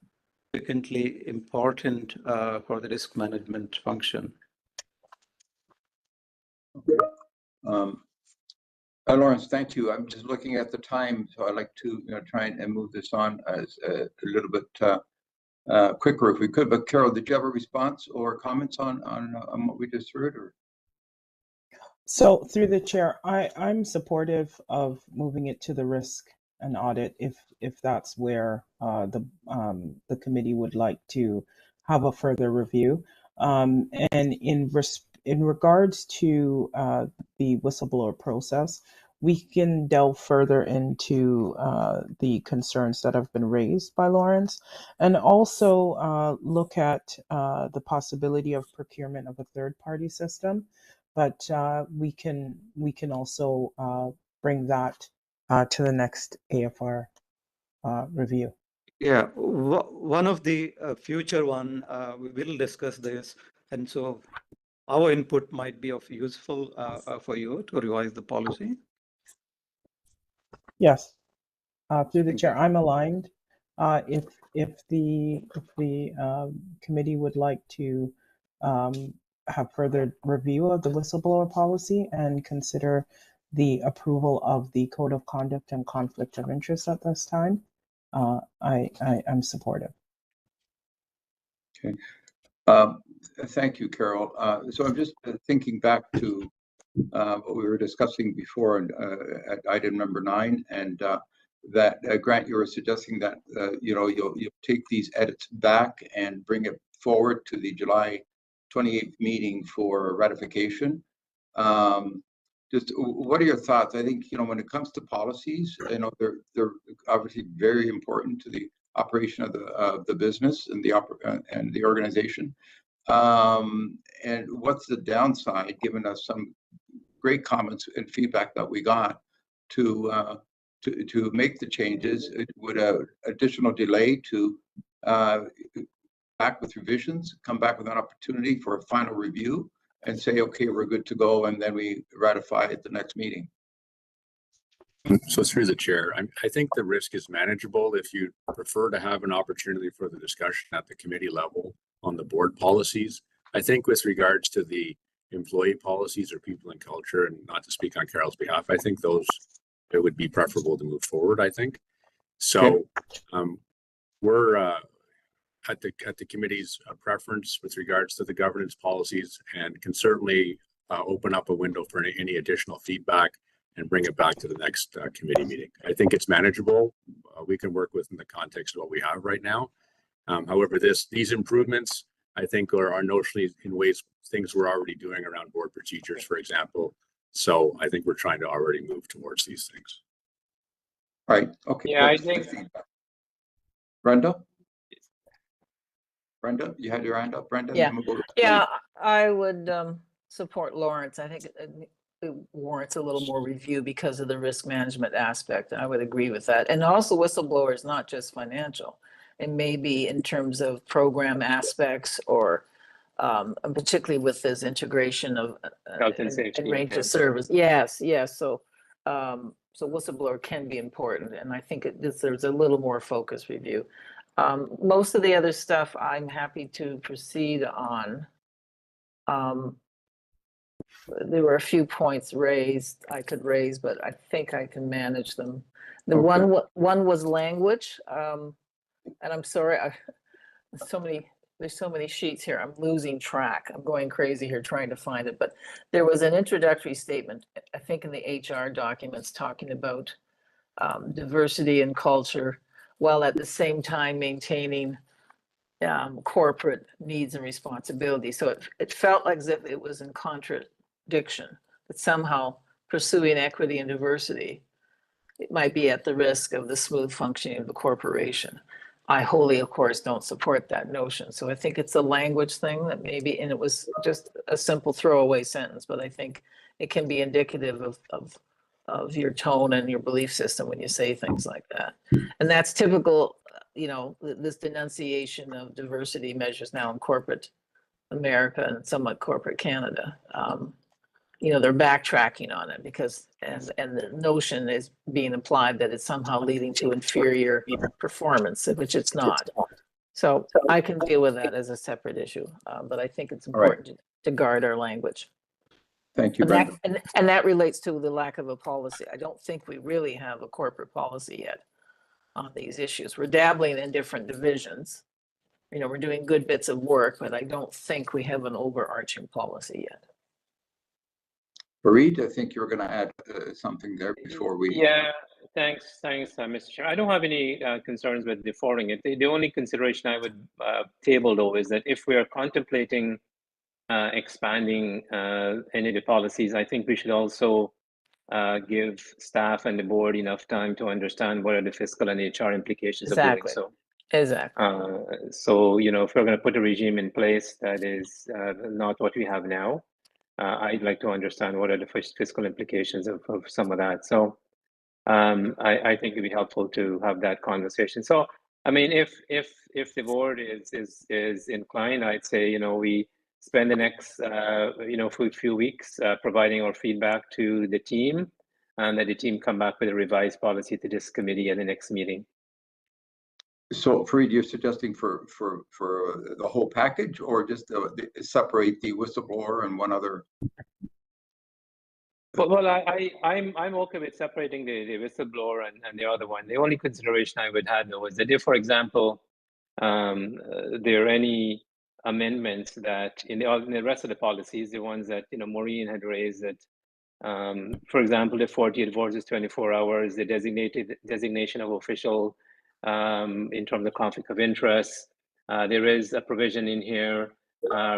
significantly important for the risk management function. Lawrence, thank you. I'm just looking at the time, so I'd like to try and move this on as a little bit quicker if we could. But Carol, did you have a response or comments on what we just heard? Or? So through the chair, I'm supportive of moving it to the risk and audit if that's where the committee would like to have a further review. And in regards to the whistleblower process, we can delve further into the concerns that have been raised by Lawrence, and also look at the possibility of procurement of a third-party system. But we can also bring that to the next AFR review. Yeah, one of the future one, we will discuss this, and so our input might be of useful for you to revise the policy. Yes, through the chair, I'm aligned. If the committee would like to have further review of the whistleblower policy and consider the approval of the code of conduct and conflict of interest at this time, I'm supportive. Okay. Thank you, Carol. So I'm just thinking back to what we were discussing before at item number 9, and that Grant, you were suggesting that you'll take these edits back and bring it forward to the July 28th meeting for ratification. Just what are your thoughts? I think when it comes to policies, they're obviously very important to the operation of the business and the organization. And what's the downside, given us some great comments and feedback that we got to make the changes? It would additional delay to back with revisions, come back with an opportunity for a final review and say, okay, we're good to go, and then we ratify at the next meeting. So through the chair, I think the risk is manageable if you prefer to have an opportunity for the discussion at the committee level on the board policies. I think with regards to the employee policies or people and culture, and not to speak on Carol's behalf, I think it would be preferable to move forward, I think. So we're at the committee's preference with regards to the governance policies, and can certainly open up a window for any additional feedback and bring it back to the next committee meeting. I think it's manageable. We can work within the context of what we have right now. However, these improvements, I think, are notionally in ways things we're already doing around board procedures, for example. So I think we're trying to already move towards these things. Right. Okay. Yeah, I that's good think. feedback. Brenda, you had your hand up, Brenda? Yeah. And then we'll go to Yeah, I would support Lawrence. I think it warrants a little more review because of the risk management aspect. I would agree with that. And also whistleblower is not just financial. It may be in terms of program aspects or particularly with this integration of Health and safety, and range yeah. of service. Yes, yes. So so whistleblower can be important, and I think there's a little more focused review. Most of the other stuff I'm happy to proceed on. There were a few points I could raise, but I think I can manage them. The Okay. one was language, and I'm sorry, there's so many sheets here. I'm losing track. I'm going crazy here trying to find it. But there was an introductory statement, I think in the HR documents, talking about diversity and culture, while at the same time maintaining corporate needs and responsibilities. So it felt like as if it was in contradiction, that somehow pursuing equity and diversity, it might be at the risk of the smooth functioning of the corporation. I wholly, of course, don't support that notion. So I think it's a language thing that maybe, and it was just a simple throwaway sentence, but I think it can be indicative of your tone and your belief system when you say things like that. And that's typical, this denunciation of diversity measures now in corporate America and somewhat corporate Canada. They're backtracking on it because, and the notion is being implied that it's somehow leading to inferior performance, which it's not. So I can deal with that as a separate issue, but I think it's important to guard our language. Thank you, Brenda. And that relates to the lack of a policy. I don't think we really have a corporate policy yet on these issues. We're dabbling in different divisions. We're doing good bits of work, but I don't think we have an overarching policy yet. Fareed, I think you're going to add something there before we. Yeah, thanks, Mr. Chair. I don't have any concerns with deferring it. The only consideration I would table, though, is that if we are contemplating expanding any of the policies, I think we should also give staff and the board enough time to understand what are the fiscal and HR implications of doing so. Exactly. So, if we're going to put a regime in place that is not what we have now, I'd like to understand what are the fiscal implications of some of that. So I think it'd be helpful to have that conversation. So, I mean, if the board is inclined, I'd say, we spend the next, few weeks providing our feedback to the team, and that the team come back with a revised policy to this committee at the next meeting. So, Fareed, you're suggesting for the whole package, or just separate the whistleblower and one other? Well, I'm okay with separating the whistleblower and the other one. The only consideration I would have, though, is that if, for example, there are any amendments that in the rest of the policies, the ones that Maureen had raised, that, for example, the 48 versus 24 hours, the designation of official. In terms of conflict of interest, there is a provision in here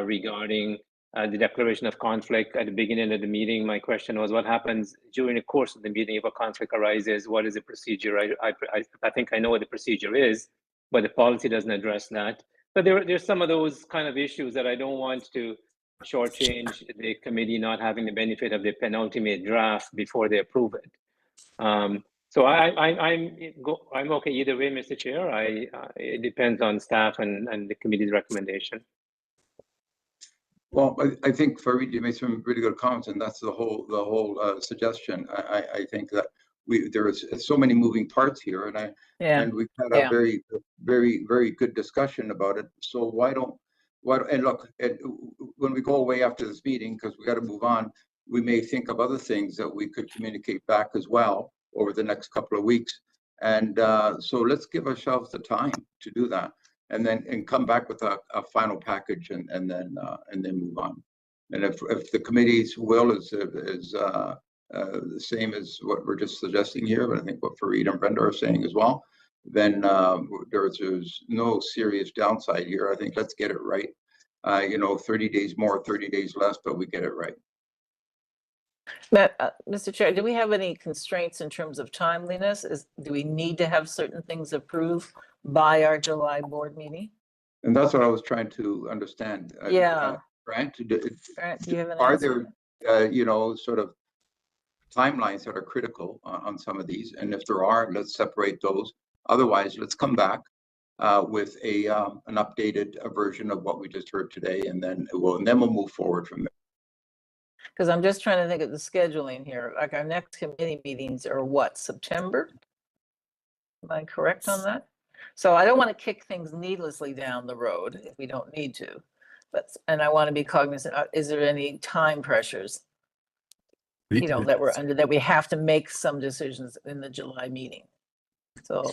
regarding the declaration of conflict at the beginning of the meeting. My question was, what happens during the course of the meeting if a conflict arises? What is the procedure? I think I know what the procedure is, but the policy doesn't address that. But there's some of those kind of issues that I don't want to shortchange the committee not having the benefit of the penultimate draft before they approve it. So I'm okay either way, Mr. Chair. It depends on staff and the committee's recommendation. Well, I think Fareed, you made some really good comments, and that's the whole suggestion. I think that there is so many moving parts here, and we've had a very, very, very good discussion about it. So and look, when we go away after this meeting, because we got to move on, we may think of other things that we could communicate back as well over the next couple of weeks. And so let's give ourselves the time to do that. and then come back with a final package and then move on. And if the committee's will is the same as what we're just suggesting here, but I think what Fareed and Brenda are saying as well, then there's no serious downside here. I think let's get it right. 30 days more, 30 days less, but we get it right. Mr. Chair, do we have any constraints in terms of timeliness? Do we need to have certain things approved by our July board meeting? And that's what I was trying to understand. Yeah. Grant, Grant, do you have an are answer? there, sort of timelines that are critical on some of these? And if there are, let's separate those. Otherwise, let's come back with an updated version of what we just heard today, and then we'll move forward from there. Because I'm just trying to think of the scheduling here. Like our next committee meetings are what, September? Am I correct on that? So I don't want to kick things needlessly down the road if we don't need to. And I want to be cognizant, is there any time pressures, that we're under, that we have to make some decisions in the July meeting? So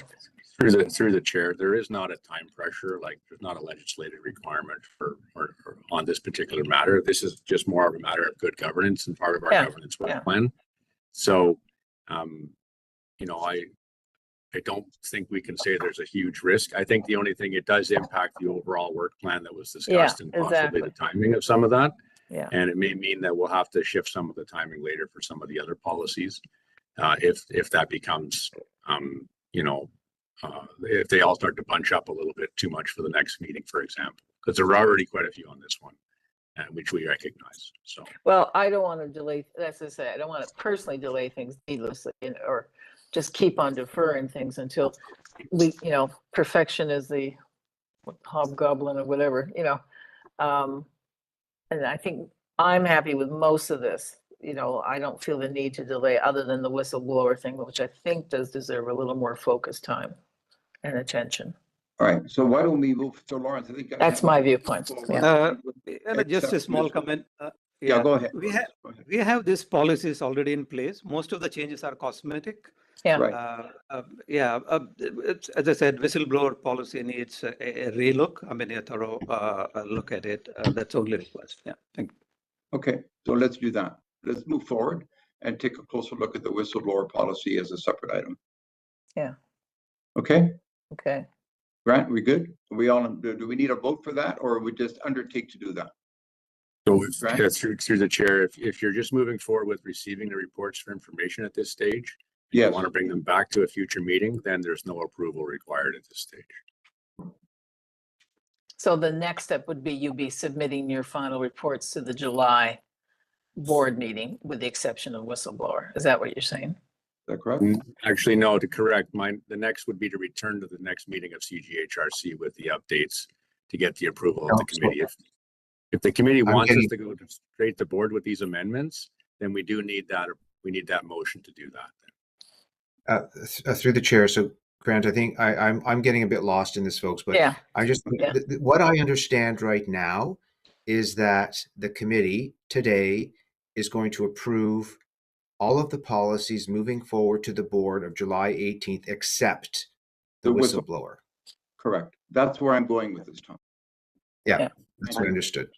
through the chair, there is not a time pressure, like there's not a legislative requirement for on this particular matter. This is just more of a matter of good governance and part of our governance work plan. So, I don't think we can say there's a huge risk. I think the only thing, it does impact the overall work plan that was discussed and possibly the timing of some of that. Yeah. And it may mean that we'll have to shift some of the timing later for some of the other policies. If that becomes, if they all start to bunch up a little bit too much for the next meeting, for example, because there are already quite a few on this one, which we recognize. So, well, I don't want to delay, as I say, I don't want to personally delay things needlessly, or just keep on deferring things until we, perfection is the hobgoblin or whatever, and I think I'm happy with most of this. I don't feel the need to delay, other than the whistleblower thing, which I think does deserve a little more focused time and attention. All right. So why don't we move to Lawrence? I think That's my viewpoint. Yeah. Just a small comment. Yeah, go ahead. We have these policies already in place. Most of the changes are cosmetic. Yeah. Right. As I said, whistleblower policy needs a relook. I mean, a thorough look at it. That's only request. Yeah. Thank you. Okay. So let's do that. Let's move forward and take a closer look at the whistleblower policy as a separate item. Yeah. Okay. Okay. Grant, we good? Do we need a vote for that, or we just undertake to do that? So through the chair, if you're just moving forward with receiving the reports for information at this stage, yes, you want to bring them back to a future meeting, then there's no approval required at this stage. So the next step would be you be submitting your final reports to the July board meeting, with the exception of whistleblower. Is that what you're saying? Is that correct? Actually, no, to correct mine, the next would be to return to the next meeting of CGHRC with the updates to get the approval of the committee. If the committee wants us to go straight to board with these amendments, then we do need that. We need that motion to do that. Through the chair. So Grant, I think I'm getting a bit lost in this, folks, but what I understand right now is that the committee today is going to approve all of the policies moving forward to the board of July 18th, except the whistleblower. Correct. That's where I'm going with this, Tom. Yeah, that's what I understood.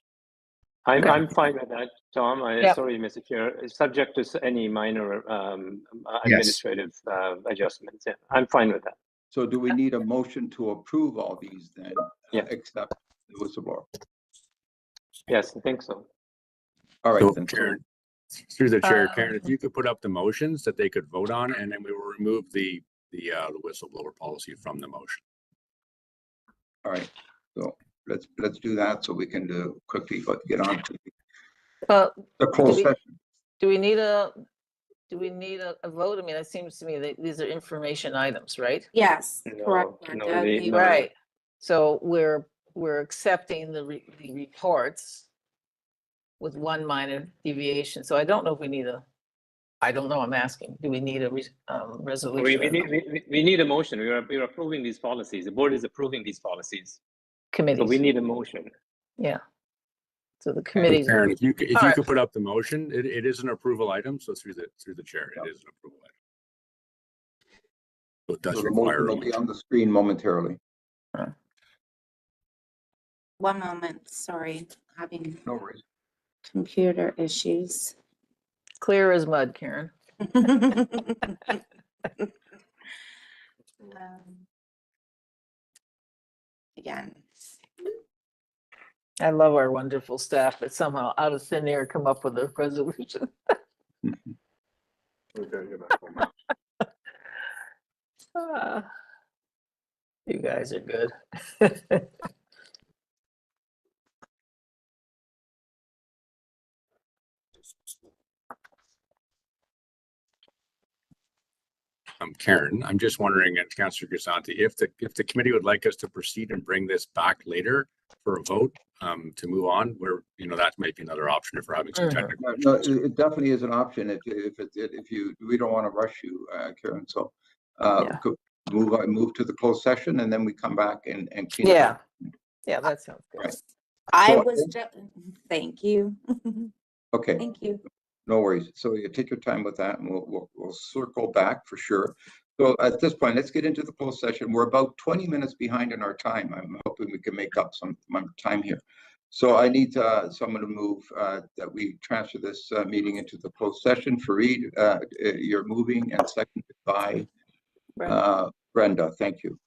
I'm fine with that, Tom. Sorry, Mr. Chair. Subject to any minor administrative adjustments. Yeah, I'm fine with that. So do we need a motion to approve all these then, except the whistleblower? Yes, I think so. All right. So, then. Karen, through the chair, Karen, if you could put up the motions that they could vote on, and then we will remove the whistleblower policy from the motion. All right. So let's do that so we can quickly get on to the closed session. Do we need a vote? I mean, it seems to me that these are information items, right? Yes, No, correct. no. Right. So we're accepting the reports with one minor deviation. So I don't know if we need I don't know, I'm asking, do we need a resolution? We need a motion. We're approving these policies. The board is approving these policies. Committees. So we need a motion. Yeah. So the committee. Karen, if you could put up the motion, it is an approval item. So through the chair, it is an approval item. So it does require. Will be on the screen momentarily. one moment, sorry, having No worries. computer issues. Clear as mud, Karen. Again, I love our wonderful staff that somehow out of thin air come up with a resolution. Ah, you guys are good. Karen, I'm just wondering, and Councillor Grisanti, if the committee would like us to proceed and bring this back later for a vote, to move on, where, you know, that might be another option if we're having some technical No, issues. it definitely is an option if you, we don't want to rush you, Karen, so Yeah. could move to the closed session and then we come back and clean it Yeah, up. yeah, that sounds good. Right. I So- was just, thank you. Okay. Thank you. No worries. So you take your time with that and we'll circle back for sure. So at this point, let's get into the closed session. We're about 20 minutes behind in our time. I'm hoping we can make up some time here. So I need someone to move that we transfer this meeting into the closed session. Fareed, you're moving, and seconded by Brenda. Thank you.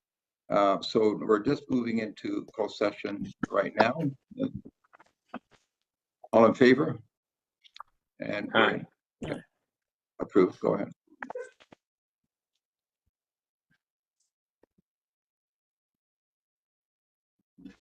So we're just moving into closed session right now. All in favor? And we're in. Aye. Approved. Go ahead.